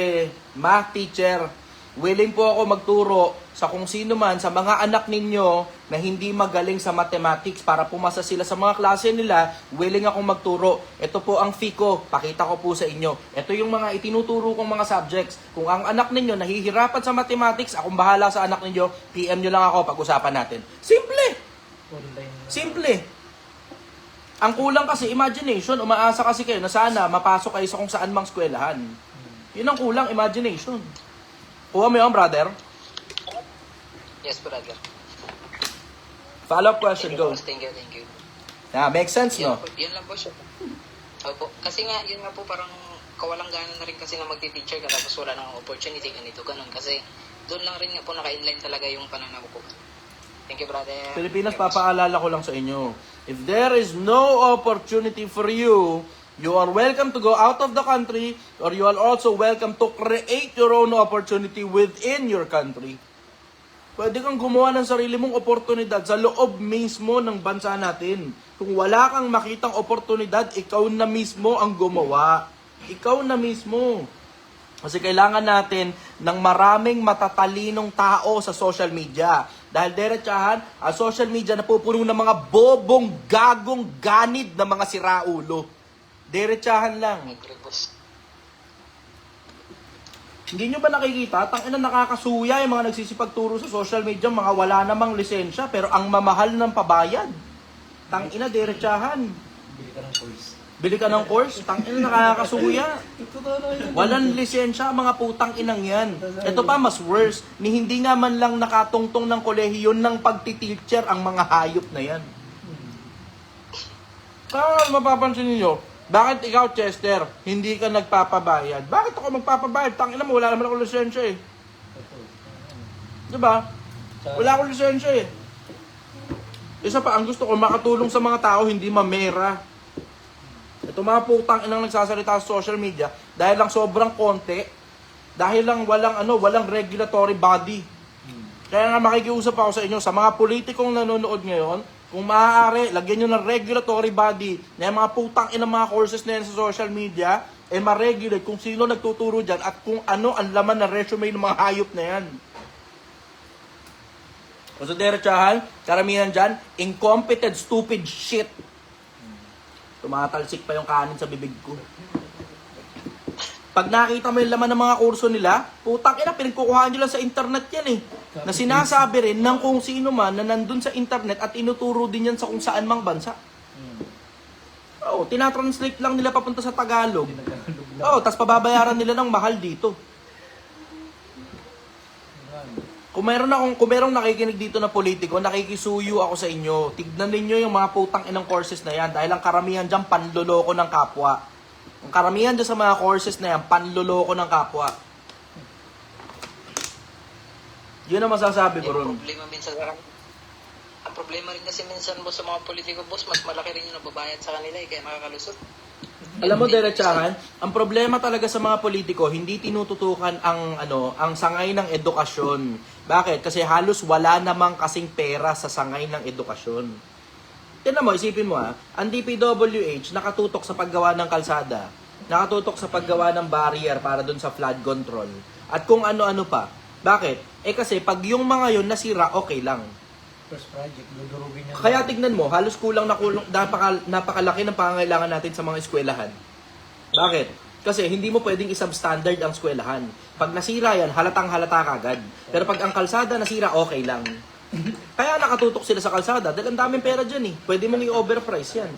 math teacher. Willing po ako magturo sa kung sino man, sa mga anak ninyo na hindi magaling sa mathematics para pumasa sila sa mga klase nila, willing akong magturo. Ito po ang fee ko. Pakita ko po sa inyo. Ito yung mga itinuturo kong mga subjects. Kung ang anak ninyo nahihirapan sa mathematics, akong bahala sa anak ninyo, PM nyo lang ako, pag-usapan natin. Simple. Simple. Ang kulang kasi, imagination. Umaasa kasi kayo na sana mapasok kayo sa kung saan mang eskwelahan. Yun ang kulang, imagination. Kuha mo yun, brother? Yes, brother. Follow-up question, go. Thank you. Makes sense, no? Yun lang po siya. Opo. Kasi nga, yun nga po parang kawalang gana na rin kasi na magti-teacher ka tapos wala nang opportunity, ganito, ganun. Kasi doon lang rin nga po naka-inline talaga yung pananaw ko. Thank you, brother. Pilipinas, papaalala ko lang sa inyo. If there is no opportunity for you, you are welcome to go out of the country or you are also welcome to create your own opportunity within your country. Pwede kang gumawa ng sarili mong oportunidad sa loob mismo ng bansa natin. Kung wala kang makitang oportunidad, ikaw na mismo ang gumawa. Ikaw na mismo. Kasi kailangan natin ng maraming matatalinong tao sa social media. Dahil diretsahan, ang social media napupuno ng mga bobong, gagong, ganid na mga siraulo. Diretsahan lang. Hindi nyo ba nakikita? Tangina, nakakasuya yung mga nagsisipagturo sa social media, mga wala namang lisensya, pero ang mamahal ng pabayad. Tangina, diretsahan. Bili ka ng course? Tangina, nakakasuya. Walang lisensya, mga putang inang yan. Ito pa, mas worse. Ni hindi nga man lang nakatungtong ng kolehiyo ng pagtiteacher ang mga hayop na yan. Kaya mapapansin niyo, Bakit ikaw, Chester, hindi ka nagpapabayad? Bakit ako magpapabayad? Tangina mo, wala naman ako lisensya eh. Diba? Wala akong lisensya eh. Isa pa, ang gusto ko, makatulong sa mga tao, hindi mamera. Ito mga putang inang nagsasalita sa social media, dahil lang sobrang konti, dahil lang walang regulatory body. Kaya nga makikiusap ako sa inyo, sa mga politikong nanonood ngayon, kung maaari, lagyan nyo ng regulatory body na yung mga putang inang mga courses na yan sa social media, ma-regulate kung sino nagtuturo dyan at kung ano ang laman na resume ng mga hayop na yan. O sa derechahan, karamihan dyan, incompetent, stupid shit. Tumatalsik pa yung kanin sa bibig ko. Pag nakita mo yung laman ng mga kurso nila, putang ina, pinagkukuhaan nyo lang sa internet yan eh. Na sinasabi rin ng kung sino man na nandun sa internet at inuturo din yan sa kung saan mang bansa. Oo, tinatranslate lang nila papunta sa Tagalog. Oo, tas pababayaran nila ng mahal dito. Kung merong nakikinig dito na politiko, nakikisuyo ako sa inyo. Tignan ninyo yung mga putang inang courses na yan dahil ang karamihan dyan panloloko ng kapwa. Ang karamihan dyan sa mga courses na yan, panloloko ng kapwa. Yun ang masasabi ko ron. Ang problema rin kasi minsan boss sa mga politiko boss, mas malaki rin yung nababayad sa kanila kaya makakalusot. Alam mo, diretsahan, ang problema talaga sa mga politiko, hindi tinututukan ang sangay ng edukasyon. Bakit? Kasi halos wala namang kasing pera sa sangay ng edukasyon. Tignan mo, isipin mo ang DPWH nakatutok sa paggawa ng kalsada, nakatutok sa paggawa ng barrier para dun sa flood control, at kung ano-ano pa. Bakit? Kasi pag yung mga yun nasira, okay lang. First project, dudurugin niya. Kaya tignan mo, halos kulang na kulang, napakalaki ng pangangailangan natin sa mga eskwelahan. Bakit? Kasi hindi mo pwedeng i-substandard ang eskwelahan. Pag nasira yan, halatang halata kagad. Pero pag ang kalsada nasira, okay lang. Kaya nakatutok sila sa kalsada dahil ang daming pera dyan eh. Pwede mong i-overprice yan.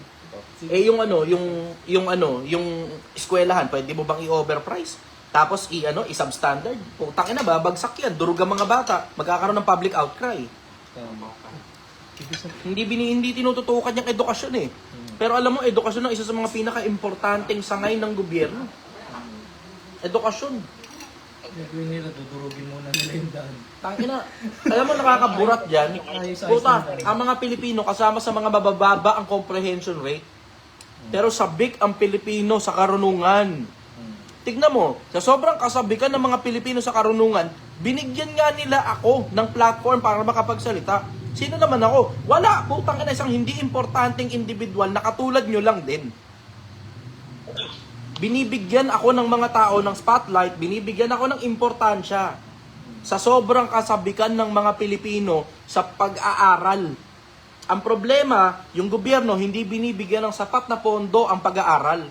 Yung eskwelahan, pwede mo bang i-overprice? Tapos i-substandard. Putang ina, babagsak yan. Durug ang mga bata. Magkakaroon ng public outcry. Hindi tinututukan yung edukasyon eh. Pero alam mo, edukasyon ang isa sa mga pinaka-importanteng sangay ng gobyerno. Edukasyon. Gagawin nila, dudurugin muna nila yung daan. Tangina. Alam mo, nakakaburat dyan. Puta, ang mga Pilipino kasama sa mga mabababa ang comprehension rate. Pero sabik ang Pilipino sa karunungan. Tignan mo, sa sobrang kasabikan ng mga Pilipino sa karunungan, binigyan nga nila ako ng platform para makapagsalita. Sino naman ako? Wala, putang ina, isang hindi importanteng individual na katulad nyo lang din. Binibigyan ako ng mga tao ng spotlight, binibigyan ako ng importansya sa sobrang kasabikan ng mga Pilipino sa pag-aaral. Ang problema, yung gobyerno hindi binibigyan ng sapat na pondo ang pag-aaral.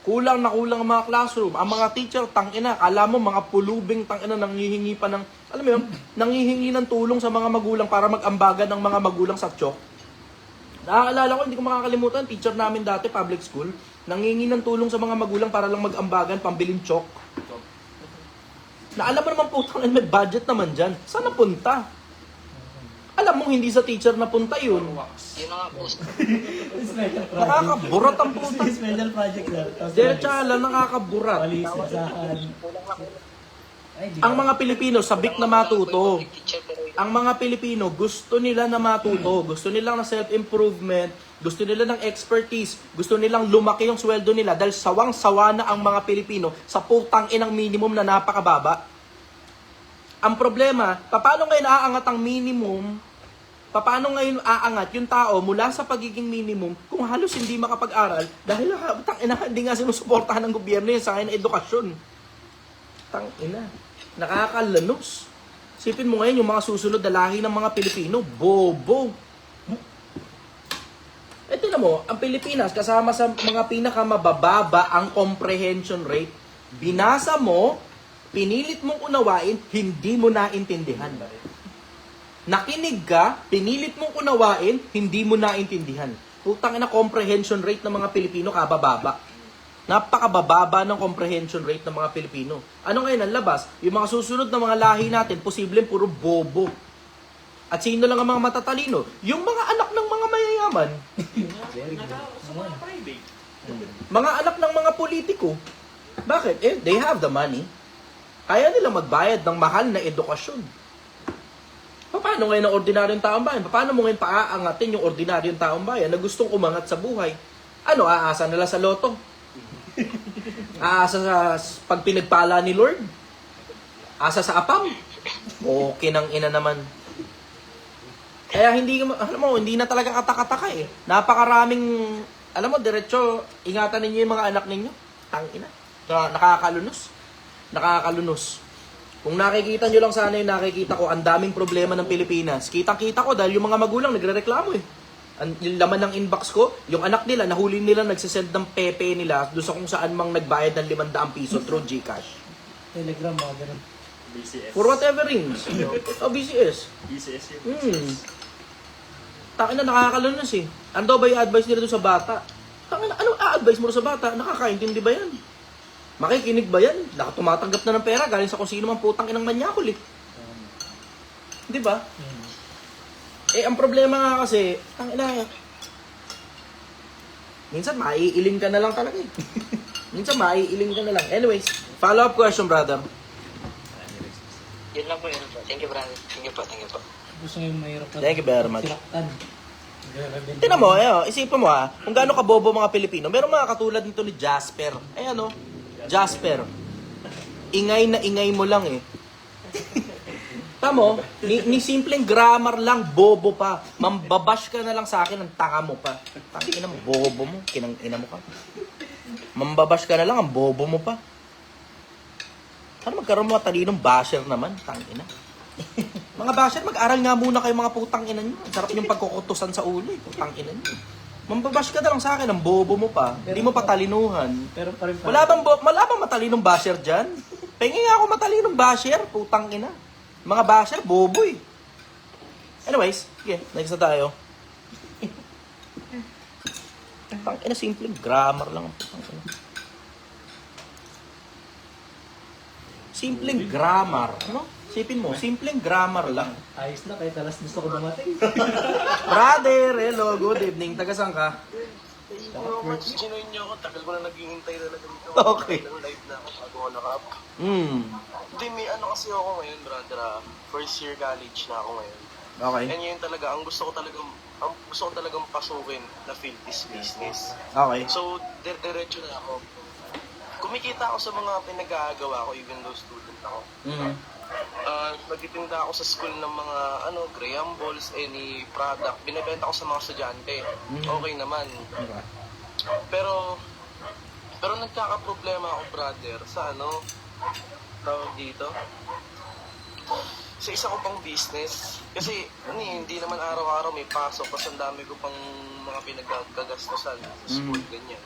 Kulang na kulang ang mga classroom. Ang mga teacher, tangina, alam mo, mga pulubing tangina, nanghihingi pa ng, alam mo yun, nanghihingi ng tulong sa mga magulang para mag-ambagan ng mga magulang sa tiyok. Nakakaalala ko, hindi ko makakalimutan, teacher namin dati, public school, nanghihingi ng tulong sa mga magulang para lang mag-ambagan, pambilin tiyok. Na alam mo naman po, may budget naman dyan. Saan napunta? Alam mo, hindi sa teacher napunta yun. Yun na nga po. Special project. Nakakaburat ang puta. Special project na. Diretsahala, nakakaburat. Walis, asahan. Ang mga Pilipino, sabik na matuto. Ang mga Pilipino, gusto nila na matuto. Gusto nila ng self-improvement. Gusto nila ng expertise. Gusto nilang lumaki yung sweldo nila dahil sawang-sawa na ang mga Pilipino sa putang inang minimum na napakababa. Ang problema, paano ngayon aangat ang minimum? Paano ngayon aangat yung tao mula sa pagiging minimum kung halos hindi makapag-aral dahil hindi nga sinusuportahan ng gobyerno yung sa akin na edukasyon? Tangina, nakakalanos. Sipin mo ngayon yung mga susunod na lahi ng mga Pilipino, bobo. Tingnan mo, ang Pilipinas kasama sa mga pinakamabababa ang comprehension rate. Binasa mo, pinilit mong unawain, hindi mo naintindihan. Nakinig ka, pinilit mong unawain, hindi mo naintindihan. Putang ina, comprehension rate ng mga Pilipino kabababa. Napakabababa ng comprehension rate ng mga Pilipino. Ano ngayon ang labas? Yung mga susunod na mga lahi natin, posibleng puro bobo. At sino lang ang mga matatalino? Yung mga anak ng mga mayayaman. Sa mga private. Mga anak ng mga politiko. Bakit? They have the money. Kaya nila magbayad ng mahal na edukasyon. Paano ngayon ang ordinaryong taong bayan? Paano mo ngayon paaangatin yung ordinaryong taong bayan na gustong umangat sa buhay? Ano, aasa nila sa loto? Aasa sa pag pinagpala ni Lord? Asa sa apam? Okay nang ina naman. Kaya hindi na talaga katakataka eh. Napakaraming, alam mo, diretso, ingatan ninyo yung mga anak ninyo. Tangina. Nakakalunos. Kung nakikita nyo lang sana yung nakikita ko, ang daming problema ng Pilipinas. Kitang-kita ko dahil yung mga magulang nagrereklamo eh. Yung laman ng inbox ko, yung anak nila, nahuli nila nagsisend ng pepe nila doon sa kung saan mang nagbayad ng 500 piso through GCash. Telegram, mga ganun. BCS. For whatever reasons. BCS. BCS yun. Takin na nakakalunos eh. Ano daw ba yung advice nila doon sa bata? Takin na, anong a-advise mo sa bata? Nakakaintindi ba yan? Makikinig ba yan? Nakatumatanggap na ng pera galing sa kung sino mang putang inang manyakol eh. Di ba? Ang problema nga kasi, minsan maiiling ka na lang talaga eh. Minsan maiiling ka na lang. Anyways, follow-up question, brother. Yun lang po, yun po. Thank you, brother. Thank you po. Gusto nyo yung mahirap na Thank you very much. silaktan. Tingnan mo, isipin mo kung gaano kabobo mga Pilipino. Meron mga katulad nito ni Jasper. Jasper. Ingay na ingay mo lang eh. Tamo, ni simpleng grammar lang, bobo pa. Mambabash ka na lang sa akin, ang tanga mo pa. Tangina mo, bobo mo, kinang-ina mo ka. Mambabash ka na lang, ang bobo mo pa. Ano magkaroon mga talinong basher naman, tangina. Mga basher, mag-aral nga muna kayo mga putang ina nyo. Ang sarap yung pagkukutusan sa ulo, putang ina nyo. Mambabash ka na lang sa akin, ang bobo mo pa. Hindi mo pa talinuhan. Pero pa rin Wala bang matalinong basher dyan? Pengi nga ako matalinong basher, putang ina. Mga basher, boboy. Anyways, sige, next na tayo. Putang ina, simpleng grammar lang. Putang ina. Simpleng grammar. Ano? Sipin mo, simpleng grammar lang. ayos na, kahit alas gusto ko dumating. Brother, hello, good evening. Taga saan ka? Ginoin niyo ako, tagal ko na naghihintay na dito. Okay. Live na ako bago ako naka-up. Hindi, may ano kasi ako ngayon, brother. First year college na ako ngayon. Okay. And yun talaga, ang gusto ko talagang pasukin na field is business. Okay. So, diretso na ako. Kumikita ako sa mga pinag-aagawa ko, even though student ako. Nagtitinda ako sa school ng mga Graham balls, any product. Binibenta ko sa mga estudyante. Okay naman. Okay. Pero nagkakaproblema ako, brother, sa tawag dito, sa isa ko pang business. Kasi hindi naman araw-araw may pasok kasi ang dami ko pang mga pinagkagastusan sa school, ganyan.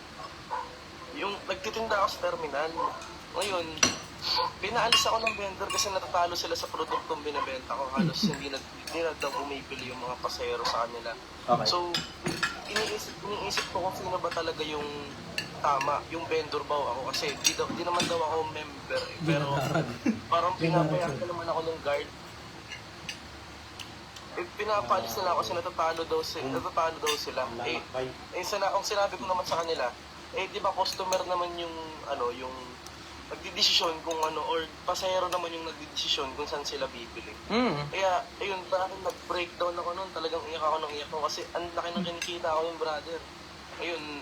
Yung nagtitinda ako sa terminal. Ngayon, pinaalis ako ng vendor kasi natatalo sila sa produktong binibenta ko. Halos hindi na daw bumibili yung mga pasahero sa kanila. Okay. So, iniisip ko kung sino ba talaga yung tama, yung vendor ba ako. Kasi di naman daw ako member eh. Pero parang pinapayak naman ako ng guard. Pinapaalis nila ako kasi natatalo daw sila. Ang sinabi ko naman sa kanila, di ba customer naman yung yung nagdidesisyon kung or pasahero naman yung nagdidesisyon kung saan sila bibili. Kaya, ayun, parang nag-breakdown ako noon. Talagang iyak ako kasi ang laki ng kinikita ko yung brother. Ayun,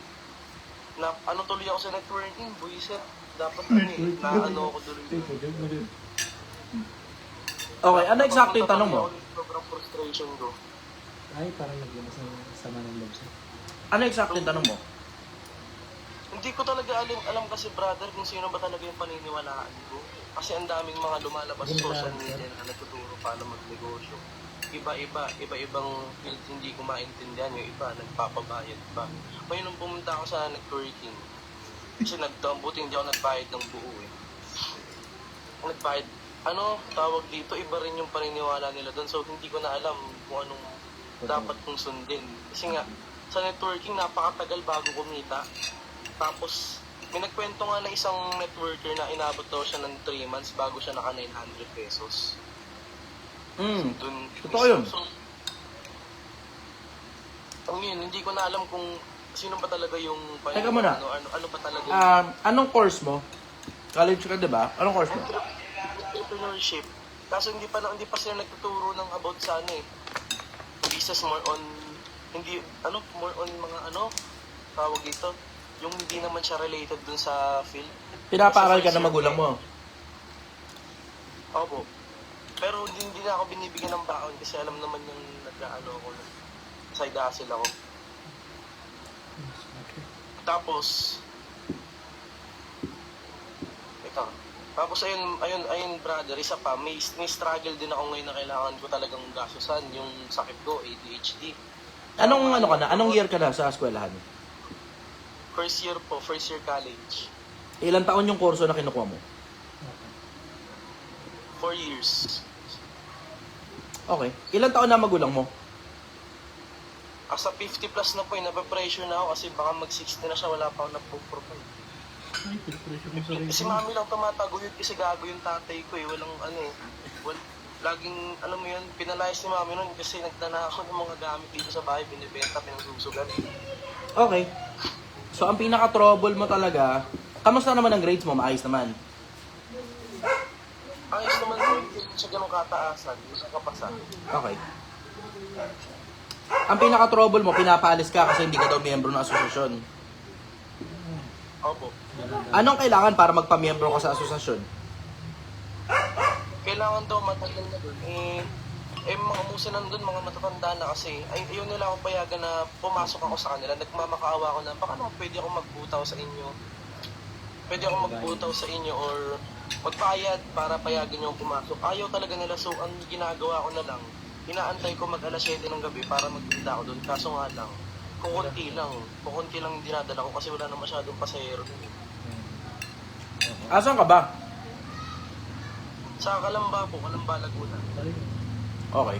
tuloy ako sa networking, buisit. Dapat ako tuloy. Okay, ano exactly yung tanong mo? Sobrang frustration ko. Ay, parang naglamas ng sama ng loob siya. Ano exactly yung tanong mo? Hindi ko talaga alam kasi, brother, kung sino ba talaga yung paniniwalaan ko. Kasi ang daming mga lumalabas sa social media na nagtuturo paano magnegosyo. Iba-ibang field hindi ko maintindihan. Yung iba, nagpapabayad pa. Ngayon nung pumunta ako sa networking, kasi buti hindi ako nagbayad ng buo eh. Nagbayad, tawag dito, iba rin yung paniniwala nila doon. So, hindi ko na alam kung anong dapat kong sundin. Kasi nga, sa networking, napakatagal bago kumita. Tapos, may nagkwento nga na isang networker na inabot daw siya ng 3 months bago siya naka 900 pesos. Totoo yun. So, yun, hindi ko na alam kung sino ba talaga yung Teka muna. ano ba talaga Anong course mo? College ka, di ba? Anong course mo? entrepreneurship. Kaso hindi pa sila nagtuturo ng about sa ano eh. Business more on more on mga tawag dito. Yung hindi naman siya related dun sa field. Pinapaaral ka Kasi ng magulang mo. Opo. Pero hindi na ako binibigyan ng baon kasi alam naman yung ako, side hustle ako. Tapos, ayun brother, isa pa, may struggle din ako ngayon na kailangan ko talagang gastusan, yung sakit ko, ADHD. Anong year ka na sa eskwelahan? First year college. Ilang taon yung kurso na kinukuha mo? 4 years. Okay. Ilang taon na magulang mo? Sa 50 plus na po, napapressure na ako kasi baka mag-60 na siya, wala pa ako napupropay. Ay, pinag-pressure mo sarili. Si mami lang tumataguyod kasi gago yung tatay ko eh. Walang laging, alam mo yun, pinalayas ni mami nun kasi nagtana ako ng mga gamit dito sa bahay, binibenta, pinagsusugan. Okay. So, ang pinaka-trouble mo talaga, kamusta naman ang grades mo? Maayos naman. Ayos naman po, hindi siya ganun kataasan, hindi siya kapasa. Okay. Ang pinaka-trouble mo, pinapaalis ka kasi hindi ka daw miyembro ng asosasyon. Opo. Anong kailangan para magpamiyembro ka sa asosasyon? Kailangan daw matagal na doon. Mga musa nandun, mga matatanda na kasi, ayaw nila ako payagan na pumasok ako sa kanila. Nagmamakaawa ako na, baka naman pwede ako magbutaw sa inyo. Pwede ako magbutaw sa inyo or magbayad para payagan nyo pumasok. Ayaw talaga nila, so ang ginagawa ko na lang, inaantay ko mag-alas 7 ng gabi para magtinda ako doon. Kaso nga lang, kukunti lang dinadala ko kasi wala na masyadong pasahero doon. Asan ka ba? Sa Kalamba po, Kalamba, Laguna. Okay.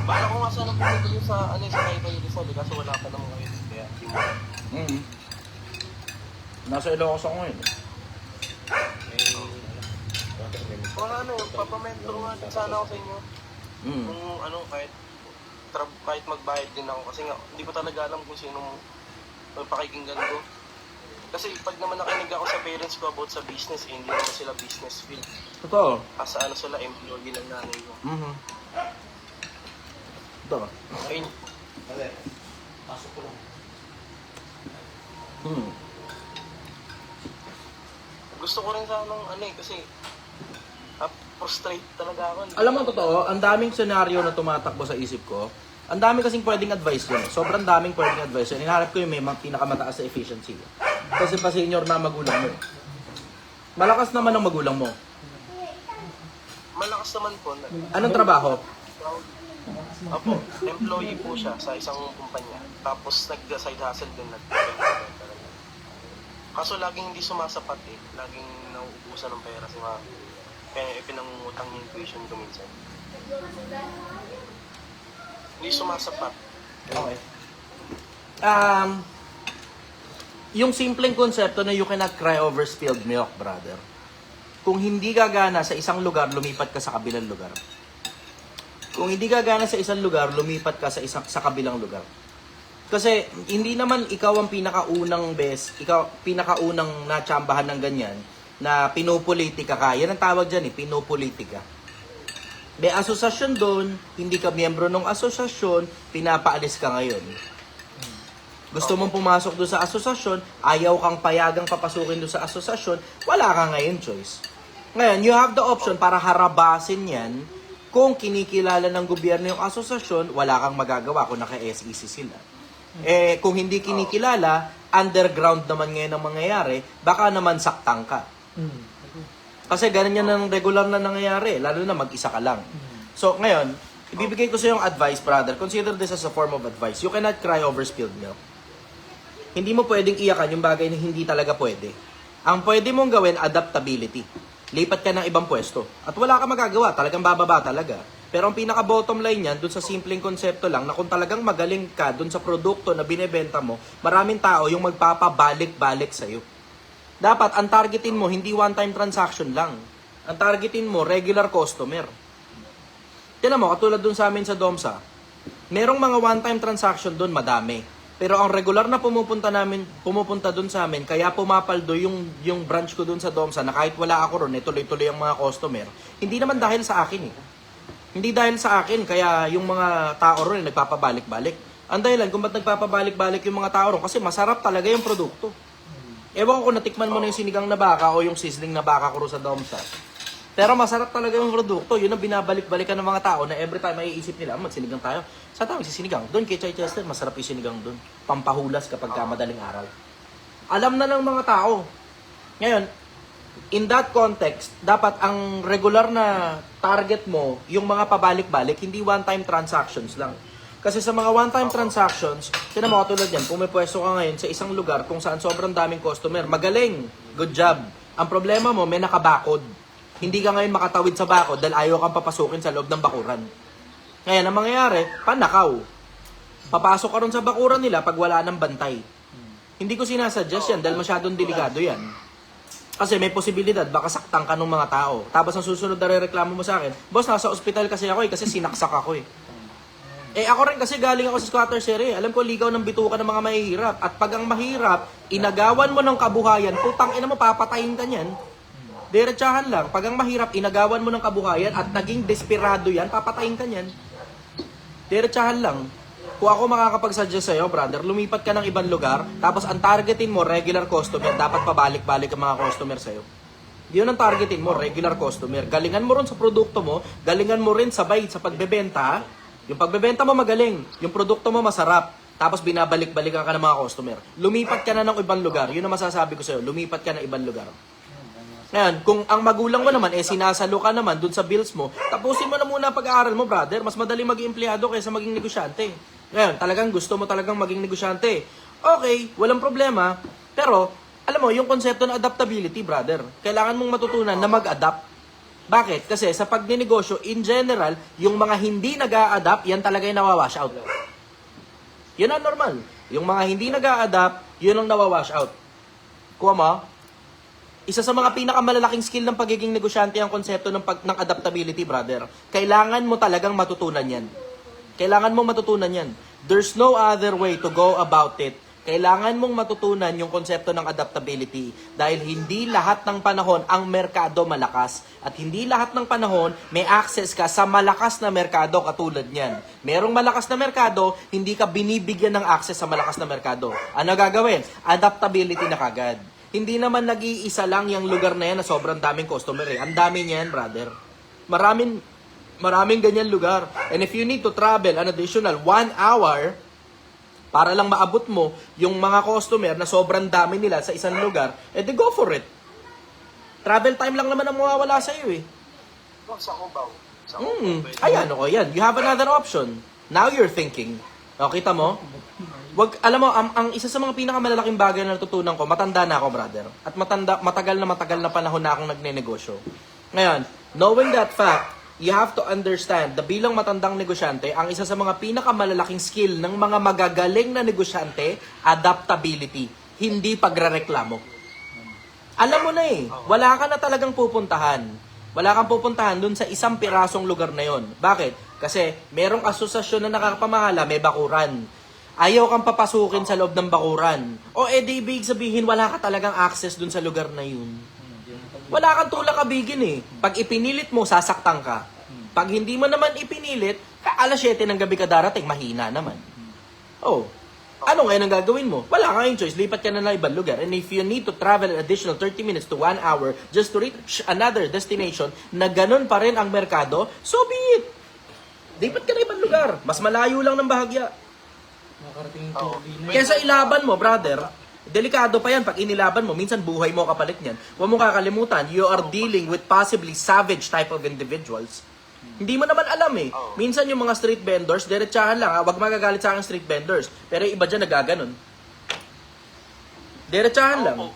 Bala ko nga sana pumunta yung sa Kaykay Rizal, kaso wala pa naman ngayon. Kaya, Nasa Ilocos ako ngayon. Papamentro nga din sana ako sa inyo. Kung kahit magbayad din ako kasi nga, hindi ko talaga alam kung sinong magpakikinggan ko. Kasi pag naman nakinig ako sa parents ko about sa business, hindi naman sila business field. Totoo. As sila, employee ng nanay ko. Totoo. Ayun. Pasok ko lang. Gusto ko rin sanang kasi frustrate talaga ako. Alam mo, totoo, ang daming senaryo na tumatakbo sa isip ko. Ang dami kasing pwedeng advice yun. Sobrang daming pwedeng advice yun. Hinahanap ko yung may pinakamataas sa efficiency. Kasi pa senior na magulang mo. Malakas naman ang magulang mo. Malakas naman po. Anong trabaho? Opo, employee po siya sa isang kumpanya. Tapos nag-side hustle din. Kaso laging hindi sumasapat eh. Laging nauubusan ng pera si mami. Kaya pinangungutang yung tuition ko minsan. Hindi sumasapat. Okay. Yung simpleng konsepto na you cannot cry over spilled milk, brother. Kung hindi gagana sa isang lugar, lumipat ka sa kabilang lugar. Kung hindi gagana sa isang lugar, lumipat ka sa kabilang lugar. Kasi hindi naman ikaw ang pinakaunang pinakaunang natsambahan ng ganyan na pinopolitika ka. Yan ang tawag dyan pinopolitika. May asosasyon doon, hindi ka miyembro ng asosasyon, pinapaalis ka ngayon. Gusto mong pumasok doon sa asosasyon, ayaw kang payagang papasukin doon sa asosasyon, wala ka ngayon choice. Ngayon, you have the option para harabasin yan. Kung kinikilala ng gobyerno yung asosasyon, wala kang magagawa kung naka-SEC sila. Kung hindi kinikilala, underground naman ngayon ang mangyayari, baka naman saktang ka. Kasi ganun yan ang regular na nangyayari, lalo na mag-isa ka lang. So, ngayon, ibibigay ko sa yung advice, brother. Consider this as a form of advice. You cannot cry over spilled milk. Hindi mo pwedeng iyakan yung bagay na hindi talaga pwede. Ang pwede mong gawin, adaptability. Lipat ka ng ibang pwesto. At wala ka magagawa, talagang bababa talaga. Pero ang pinaka-bottom line yan, dun sa simpleng konsepto lang, na kung talagang magaling ka dun sa produkto na binebenta mo, maraming tao yung magpapabalik-balik sa'yo. Dapat, ang targetin mo, hindi one-time transaction lang. Ang targetin mo, regular customer. Tinan mo, katulad dun sa amin sa Domsa, Merong mga one-time transaction doon, madami. Pero ang regular na pumupunta doon sa amin, kaya pumapaldo yung branch ko doon sa Domsa na kahit wala ako ron, tuloy-tuloy ang mga customer. Hindi naman dahil sa akin eh. Hindi dahil sa akin, kaya yung mga tao ron nagpapabalik-balik. Ang dahilan kung ba't nagpapabalik-balik yung mga tao ron, kasi masarap talaga yung produkto. Ewan ko kung natikman mo na yung sinigang na baka o yung sizzling na baka ko ron sa Domsa. Pero masarap talaga yung produkto. Yun ang binabalik-balikan ng mga tao na every time ay iisip nila, magsinigang tayo. Sa tao, sinigang. Doon kay Chichester, masarap yung sinigang doon. Pampahulas kapag madaling araw. Alam na ng mga tao. Ngayon, in that context, dapat ang regular na target mo, yung mga pabalik-balik, hindi one-time transactions lang. Kasi sa mga one-time transactions, tinan mo katulad yan, pumipwesto ka ngayon sa isang lugar kung saan sobrang daming customer. Magaling. Good job. Ang problema mo, may nakabakod. Hindi ka ngayon makatawid sa bakod dahil ayaw kang papasukin sa loob ng bakuran. Ngayon, ang mangyayari, panakaw. Papasok ka ron sa bakuran nila pag wala ng bantay. Hindi ko sinasuggest yan dahil masyadong delikado yan. Kasi may posibilidad, baka saktan ka ng mga tao. Tapos ang susunod na reklamo mo sa akin, boss, nasa ospital kasi ako kasi sinaksak ako ako rin kasi galing ako sa squatter series. Alam ko, ligaw ng bituka ng mga mahihirap. At pag ang mahirap, inagawan mo ng kabuhayan, putang ina mo, papatayin ka niyan. Diretsahan lang. Pag ang mahirap, inagawan mo ng kabuhayan at naging desperado yan, papatayin ka niyan. Diretsahan lang. Kung ako makakapag-suggest sa'yo, brother, lumipat ka ng ibang lugar, tapos ang targetin mo, regular customer, dapat pabalik-balik ang mga customer sa'yo. Yun ang targetin mo, regular customer. Galingan mo rin sa produkto mo, galingan mo rin sabay sa pagbebenta. Yung pagbebenta mo magaling, yung produkto mo masarap, tapos binabalik-balikan ka ng mga customer. Lumipat ka na ng ibang lugar. Yun ang masasabi ko sa'yo, lumipat ka ng ibang lugar. Ngayon, kung ang magulang mo naman, sinasalo ka naman dun sa bills mo, tapusin mo na muna ang pag-aaral mo, brother. Mas madali maging empleyado kaysa maging negosyante. Ngayon, talagang gusto mo talagang maging negosyante. Okay, walang problema. Pero, alam mo, yung konsepto ng adaptability, brother, kailangan mong matutunan na mag-adapt. Bakit? Kasi sa pagninegosyo, in general, yung mga hindi nag-a-adapt, yan talaga yung nawawash out. Yun ang normal. Yung mga hindi nag-a-adapt, yun ang nawawash out. Kuha mo, isa sa mga pinakamalalaking skill ng pagiging negosyante ang konsepto ng adaptability, brother. Kailangan mo talagang matutunan yan. Kailangan mong matutunan yan. There's no other way to go about it. Kailangan mong matutunan yung konsepto ng adaptability. Dahil hindi lahat ng panahon ang merkado malakas. At hindi lahat ng panahon may access ka sa malakas na merkado katulad niyan. Merong malakas na merkado, hindi ka binibigyan ng access sa malakas na merkado. Ano gagawin? Adaptability na kagad. Hindi naman nag-iisa lang yung lugar na yan na sobrang daming customer Ang dami niyan, brother. Maraming ganyan lugar. And if you need to travel an additional 1 hour para lang maabot mo yung mga customer na sobrang dami nila sa isang lugar, edi go for it. Travel time lang naman ang mawawala sa iyo Sa Cubao. Ayan, yan. You have another option. Now you're thinking. O, kita mo? Alam mo, ang isa sa mga pinakamalalaking bagay na natutunan ko, matanda na ako, brother. At matagal na panahon na akong nagnenegosyo. Ngayon, knowing that fact, you have to understand na bilang matandang negosyante, ang isa sa mga pinakamalalaking skill ng mga magagaling na negosyante, adaptability. Hindi pagrereklamo. Alam mo na wala ka na talagang pupuntahan. Wala kang pupuntahan dun sa isang pirasong lugar na yon. Bakit? Kasi merong asosasyon na nakakapamahala, may bakuran. Ayaw kang papasukin sa loob ng bakuran. O edi ibig sabihin wala ka talagang access dun sa lugar na yun. Wala kang tulak kabigin Pag ipinilit mo, sasaktan ka. Pag hindi mo naman ipinilit, alas 7 ng gabi ka darating, mahina naman. Ano ngayon ang gagawin mo? Wala kang choice, lipat ka na ng ibang lugar. And if you need to travel an additional 30 minutes to 1 hour just to reach another destination na ganun pa rin ang merkado, so be it. Lipat ka na ibang lugar. Mas malayo lang ng bahagya. Kesa ilaban mo, brother, delikado pa yan. Pag inilaban mo, minsan buhay mo kapalit niyan. Huwag mo kakalimutan, you are dealing with possibly savage type of individuals. Hindi mo naman alam Minsan yung mga street vendors, diretsahan lang. Huwag magagalit sa akin street vendors. Pero yung iba dyan nagaganon. Diretsahan lang.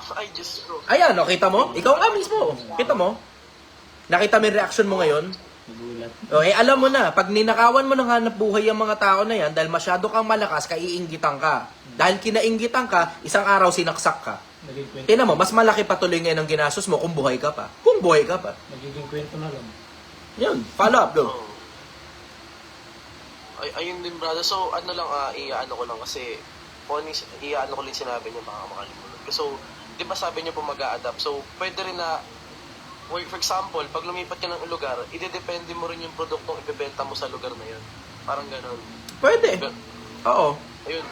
Ayan, kita mo? Ikaw nga mismo. Kita mo? Nakita mo yung reaction mo ngayon? Alam mo na, pag ninakawan mo ng hanap buhay ang mga tao na yan, dahil masyado kang malakas, kaiinggitan ka. Dahil kinainggitan ka, isang araw sinaksak ka. Tingnan mo, mas malaki patuloy ngayon ang ginastos mo kung buhay ka pa. Kung buhay ka pa. Nagiging kwento na lang. Yun, follow up, go. Ayun din, brother. So, ano lang, iaano ko lang kasi, iaano ko lang sinabi niya, baka makalimutan. So, di ba sabi niyo po mag-a-adapt? So, pwede rin na, for example, pag lumipat ka ng lugar, idedepende mo rin yung produktong ibebenta mo sa lugar na yun. Parang ganun. Pwede. Oo. Ayun.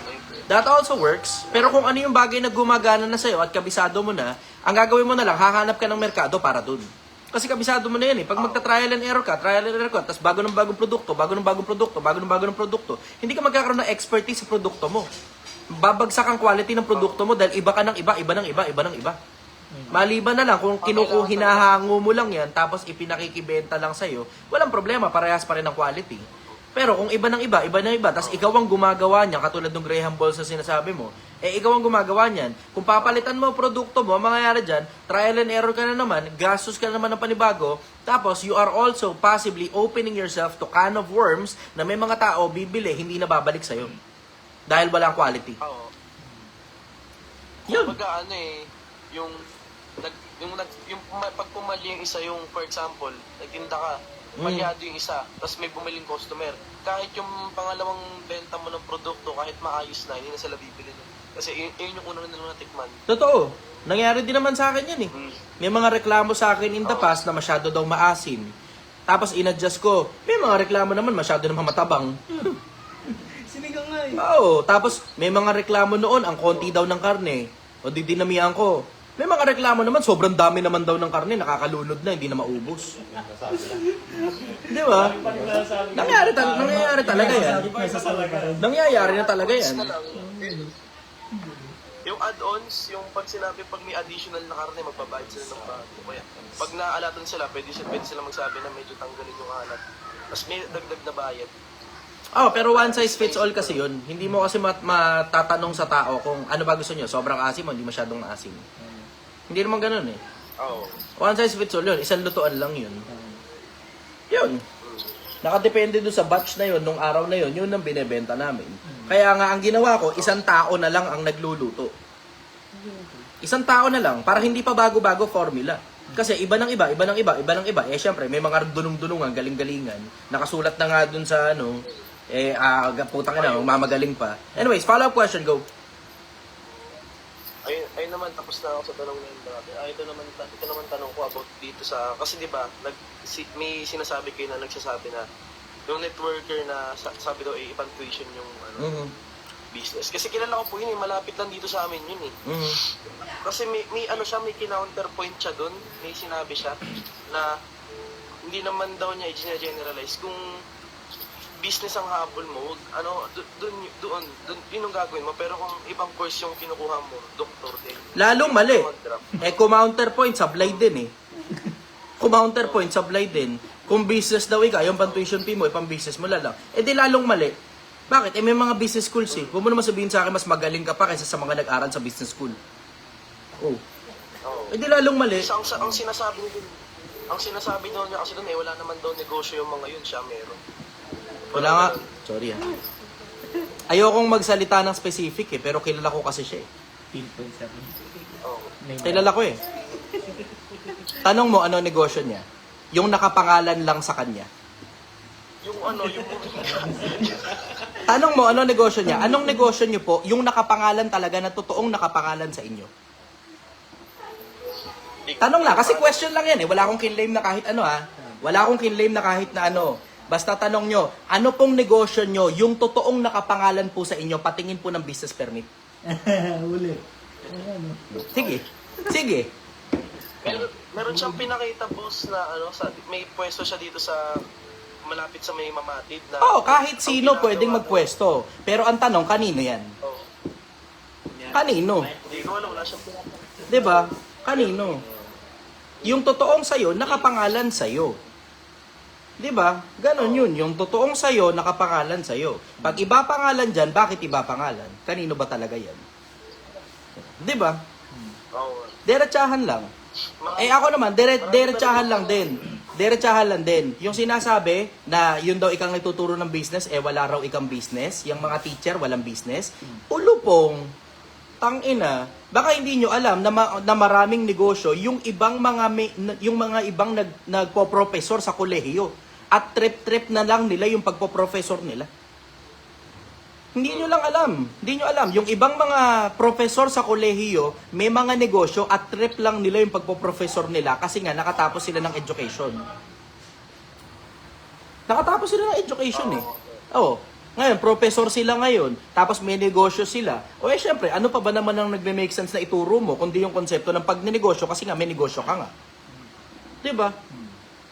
That also works. Pero kung ano yung bagay na gumagana na sa'yo at kabisado mo na, ang gagawin mo na lang, hahanap ka ng merkado para dun. Kasi kabisado mo na yan eh. Pag magta-trial and error ka, tapos bago ng bagong produkto, hindi ka magkakaroon ng expertise sa produkto mo. Babagsak ang quality ng produkto mo dahil iba ka ng iba ng iba. Maliban na lang kung hinahango mo lang yan, tapos ipinakikibenta lang sa'yo, walang problema, parehas pa rin ang quality. Pero kung iba ng iba, tapos ikaw ang gumagawa niyan, katulad ng Graham Balls na sinasabi mo, ikaw ang gumagawa niyan. Kung papalitan mo ang produkto mo, ang mangyayari dyan, trial and error ka na naman, gastos ka na naman ng panibago, tapos you are also possibly opening yourself to can of worms na may mga tao bibili, hindi na babalik sa'yo. Dahil walang quality. Oo. Yun. Kumbaga, yung pag pumali yung isa, yung for example, nagtinda ka, palyado yung isa, tapos may bumiling customer. Kahit yung pangalawang benta mo ng produkto, kahit maayos na, hindi na sila bibili nun. Kasi yun yung unang nilang natikman. Totoo. Nangyari din naman sa akin yan eh. May mga reklamo sa akin in the past na masyado daw maasim. Tapos in-adjust ko. May mga reklamo naman masyado naman matabang. Sinigang nga eh. Oo. Tapos may mga reklamo noon, ang konti daw ng karne. O di dinamihan ko. May mga reklamo naman, sobrang dami naman daw ng karne, nakakalunod na, hindi na maubos. Di ba? Nangyayari talaga yan. Nangyayari na talaga yan. Yung add-ons, yung pag sinabi, pag may additional na karne, magbabayad sila ng bago. Kaya, pag naalatan sila, pwede sila magsabi na medyo tanggalin yung alat. Tapos may dagdag na bayad. Oh, pero one size fits all kasi yun. Hindi mo kasi matatanong sa tao kung ano ba gusto nyo. Sobrang asim o hindi masyadong asim. Hindi naman ganun eh. Oo. One size fits all yun. Isang lutuan lang yun. Yun. Nakadepende doon sa batch na yun, nung araw na yun, yun ang binebenta namin. Kaya nga, ang ginawa ko, isang tao na lang ang nagluluto. Isang tao na lang, para hindi pa bago-bago formula. Kasi iba ng iba. Eh, syempre, may mga dunong-dunungan, galing-galingan. Nakasulat na nga dun sa, putang ina, mamagaling pa. Anyways, follow-up question, go. Ayun naman, tapos na ako sa tanong na yun, brother. Ito naman tanong ko about dito sa, kasi di ba, may sinasabi kayo na nagsasabi na, yung networker na sabi daw ibang tuition yung business. Kasi kilala ko po yun, malapit lang dito sa amin yun eh. Kasi may kinounterpoint siya doon, may sinabi siya na hindi naman daw niya i-generalize kung business ang habol mo, doon yun ang gagawin mo. Pero kung ibang course yung kinukuha mo, doktor din. Lalong mali. Counterpoint, sablay din eh. Counterpoint, sablay din. Kung business daw ikaw, yung pang-tuition fee mo, pang business mo lang. Di lalong mali. Bakit? May mga business schools eh. Huwag mo naman sabihin sa akin, mas magaling ka pa kaysa sa mga nag-aral sa business school. Oh. Di lalong mali. Ang sinasabi daw niya kasi doon wala naman daw negosyo yung mga yun, siya meron. Wala nga. Sorry ah. Ayokong magsalita ng specific eh, pero kilala ko kasi siya eh. Kilala ko eh. Tanong mo ano negosyo niya? Yung nakapangalan lang sa kanya. Yung Tanong mo ano negosyo niya? Anong negosyo niyo po yung nakapangalan talaga na totoong nakapangalan sa inyo? Tanong lang, kasi question lang yan eh. Wala akong kinlaim na kahit ano ha. Wala akong kinlaim na kahit na ano. Basta tanong nyo, ano pong negosyo nyo, yung totoong nakapangalan po sa inyo, patingin po ng business permit. Uli. Sige. Meron siyang pinakita boss na may pwesto siya dito sa malapit sa may mamatid na Kahit sino pwedeng magpwesto. Pero ang tanong, kanino yan? Kanino? Hindi ko alam, wala siyang pinakita. Diba? Kanino? Yung totoong sayo, nakapangalan sayo. Diba? Ganon yun. Yung totoong sayo, nakapangalan sayo. Pag iba pangalan dyan, bakit iba pangalan? Kanino ba talaga yan? Diba? Derechahan lang. Ako naman, derechahan lang din. Derechahan lang din. Yung sinasabi na yun daw ikang nagtuturo ng business, wala raw ikang business. Yung mga teacher, walang business. Ulupong, tangina, baka hindi nyo alam na maraming negosyo yung mga ibang nagpo-professor sa kolehiyo at trip na lang nila yung pagpo-professor nila. Hindi nyo lang alam. Hindi nyo alam. Yung ibang mga professor sa kolehiyo, may mga negosyo at trip lang nila yung pagpo-professor nila kasi nga nakatapos sila ng education. Nakatapos sila ng education eh. Oo. Ngayon, professor sila ngayon, tapos may negosyo sila. O eh, syempre, ano pa ba naman ang nagme-make sense na ituro mo, kundi yung konsepto ng pagnenegosyo kasi nga may negosyo ka nga. Diba?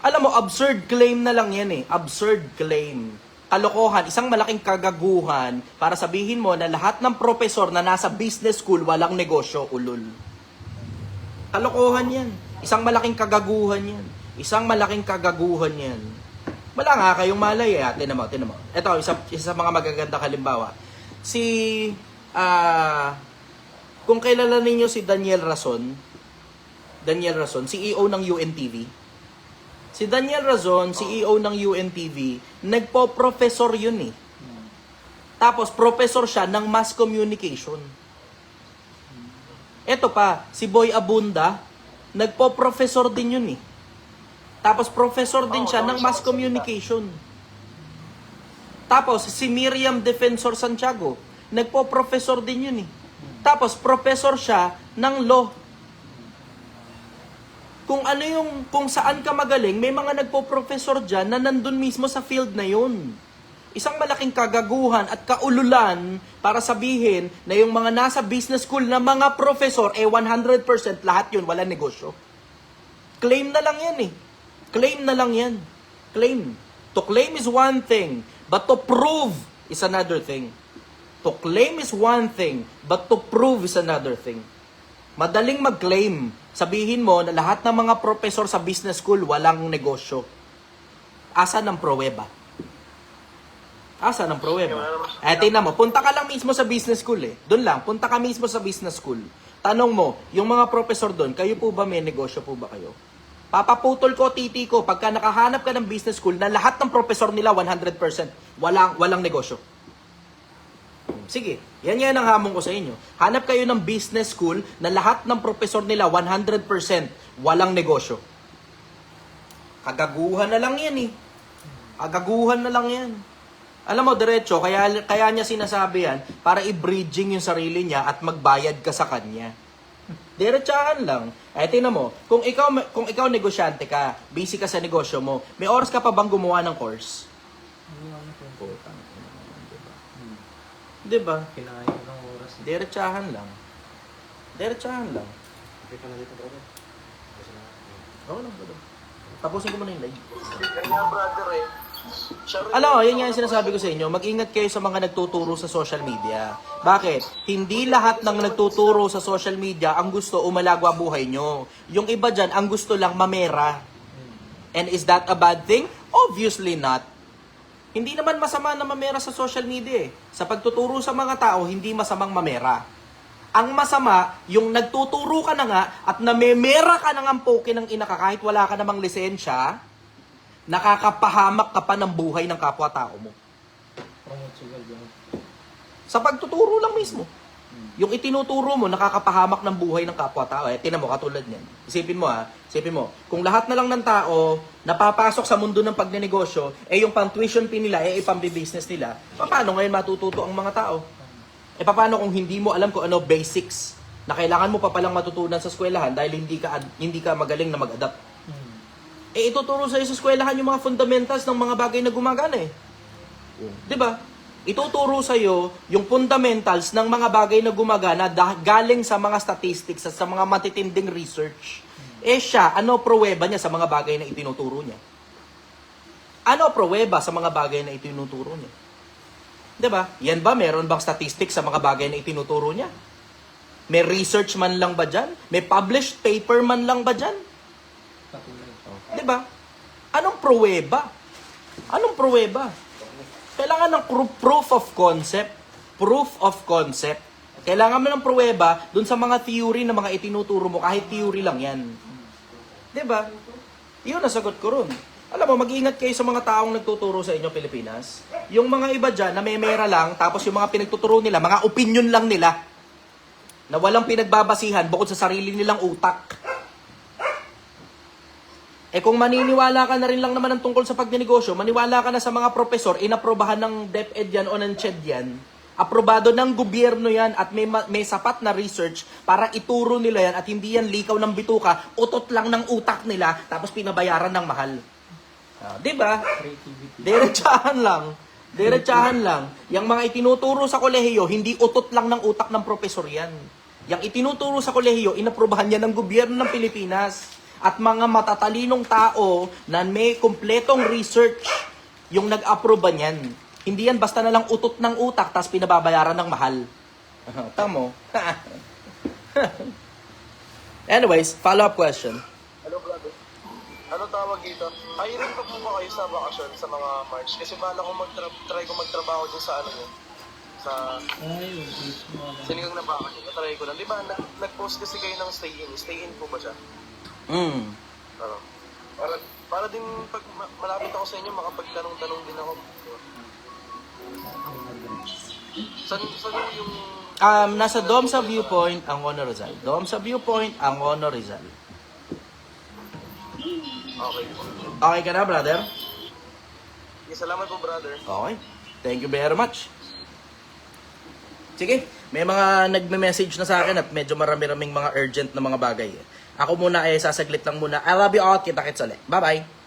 Alam mo, absurd claim na lang yan eh. Absurd claim. Kalokohan, isang malaking kagaguhan para sabihin mo na lahat ng professor na nasa business school walang negosyo, ulol. Kalokohan yan. Isang malaking kagaguhan yan. Isang malaking kagaguhan yan. Wala nga kayong malay eh. Tinan mo. Ito, isa sa mga magaganda halimbawa. Kung kilala ninyo si Daniel Rason, CEO ng UNTV. Si Daniel Razon, CEO ng UNTV, nagpo-professor yun eh. Tapos, professor siya ng mass communication. Eto pa, si Boy Abunda, nagpo-professor din yun eh. Tapos, professor din siya ng mass communication. Tapos, si Miriam Defensor Santiago, nagpo-professor din yun eh. Tapos, professor siya ng law. Kung saan ka magaling, may mga nagpo-professor dyan na nandun mismo sa field na yun. Isang malaking kagaguhan at kaululan para sabihin na yung mga nasa business school na mga professor, 100% lahat yun, wala negosyo. Claim na lang yan eh. Claim na lang yan. Claim. To claim is one thing, but to prove is another thing. To claim is one thing, but to prove is another thing. Madaling mag-claim. Sabihin mo na lahat ng mga professor sa business school walang negosyo. Asa ng pruweba? Asa ng pruweba? Tingnan mo, punta ka lang mismo sa business school eh. Doon lang, punta ka mismo sa business school. Tanong mo, yung mga professor doon, kayo po ba may negosyo po ba kayo? Papaputol ko, titi ko, pagka nakahanap ka ng business school na lahat ng professor nila 100%, walang negosyo. Sige, yan ang hamon ko sa inyo. Hanap kayo ng business school na lahat ng professor nila 100% walang negosyo. Kagaguhan na lang yan eh. Kagaguhan na lang yan. Alam mo, diretso, kaya niya sinasabi yan para i-bridging yung sarili niya at magbayad ka sa kanya. Diretsahan lang. Tingnan mo, kung ikaw negosyante ka, busy ka sa negosyo mo, may oras ka pa bang gumawa ng course? Diba? Kailangan nyo ng oras. Diretsahan lang. Diretsahan lang. Okay ka na dito, brother. Oo lang, brother. Tapusin ko muna yung live. Kaya brother eh. Alam mo, yun nga yung sinasabi ko sa inyo, mag-ingat kayo sa mga nagtuturo sa social media. Bakit? Hindi lahat ng nagtuturo sa social media ang gusto umalagwa buhay nyo. Yung iba dyan, ang gusto lang mamera. And is that a bad thing? Obviously not. Hindi naman masama na mamera sa social media eh. Sa pagtuturo sa mga tao, hindi masamang mamera. Ang masama, yung nagtuturo ka na nga at namemera ka ng ampoke ng ina ka kahit wala ka namang lisensya, nakakapahamak ka pa ng buhay ng kapwa-tao mo. Promote sugal dyan. Sa pagtuturo lang mismo. Yung itinuturo mo, nakakapahamak ng buhay ng kapwa-tao. Tinan mo, katulad niyan. Isipin mo, kung lahat na lang ng tao napapasok sa mundo ng pagnenegosyo, yung pang-tuition fee nila, pang-business nila, paano ngayon matututo ang mga tao? Paano kung hindi mo alam kung ano basics na kailangan mo pa palang matutunan sa eskwelahan dahil hindi ka magaling na mag-adapt? Ituturo sa'yo sa eskwelahan yung mga fundamentals ng mga bagay na gumagana eh. Diba? Ituturo sa'yo yung fundamentals ng mga bagay na gumagana galing sa mga statistics at sa mga matitinding research. Siya, ano pruweba niya sa mga bagay na itinuturo niya? Ano pruweba sa mga bagay na itinuturo niya? Diba? Yan ba? Meron bang statistics sa mga bagay na itinuturo niya? May research man lang ba dyan? May published paper man lang ba dyan? Diba? Anong pruweba? Anong pruweba? Kailangan ng proof of concept. Proof of concept. Kailangan mo ng pruweba dun sa mga theory na mga itinuturo mo, kahit theory lang yan. Diba? Yun ang sagot ko ron. Alam mo, mag-ingat kayo sa mga taong nagtuturo sa inyo, Pilipinas. Yung mga iba dyan, na may mera lang, tapos yung mga pinagtuturo nila, mga opinion lang nila, na walang pinagbabasihan bukod sa sarili nilang utak. Kung maniniwala ka na rin lang naman ng tungkol sa pagnenegosyo, maniwala ka na sa mga profesor, inaprobahan ng DepEd yan o ng CHED yan, Aprobado ng gobyerno yan at may sapat na research para ituro nila yan at hindi yan likaw ng bituka, utot lang ng utak nila tapos pinabayaran ng mahal. Di ba? Creativity. Diretsahan lang. Diretsahan lang. Yang mga itinuturo sa kolehiyo, hindi utot lang ng utak ng profesor yan. Yang itinuturo sa kolehiyo, inaprobahan yan ng gobyerno ng Pilipinas. At mga matatalinong tao na may kumpletong research yung nag-aproba niyan. Hindi yan basta na lang utot ng utak tapos pinababayaran ng mahal. Tamo. Anyways, follow-up question. Hello, brother. Ano tawag dito? Hiring pa po ba kayo sa bakasyon sa mga March? Kasi bala ko try ko magtrabaho din sa ano yun. Sa Ay, okay. sinigang na bakasyon. Try ko lang. Di ba, nag-post kasi kayo ng stay-in. Stay-in po ba siya? Ano? Para din pag malapit ako sa inyo, makapagtanong-tanong din ako. Saan yung... Nasa Dom sa Viewpoint, ang Honor Rizal. Dom sa Viewpoint, ang Honor Rizal. Okay po. Okay ka na, brother? Okay, salamat po, brother. Okay. Thank you very much. Sige, may mga nagme-message na sa akin at medyo marami-raming mga urgent na mga bagay. Ako muna sasaglit lang muna. I love you all. Kita-kits ulit. Bye-bye.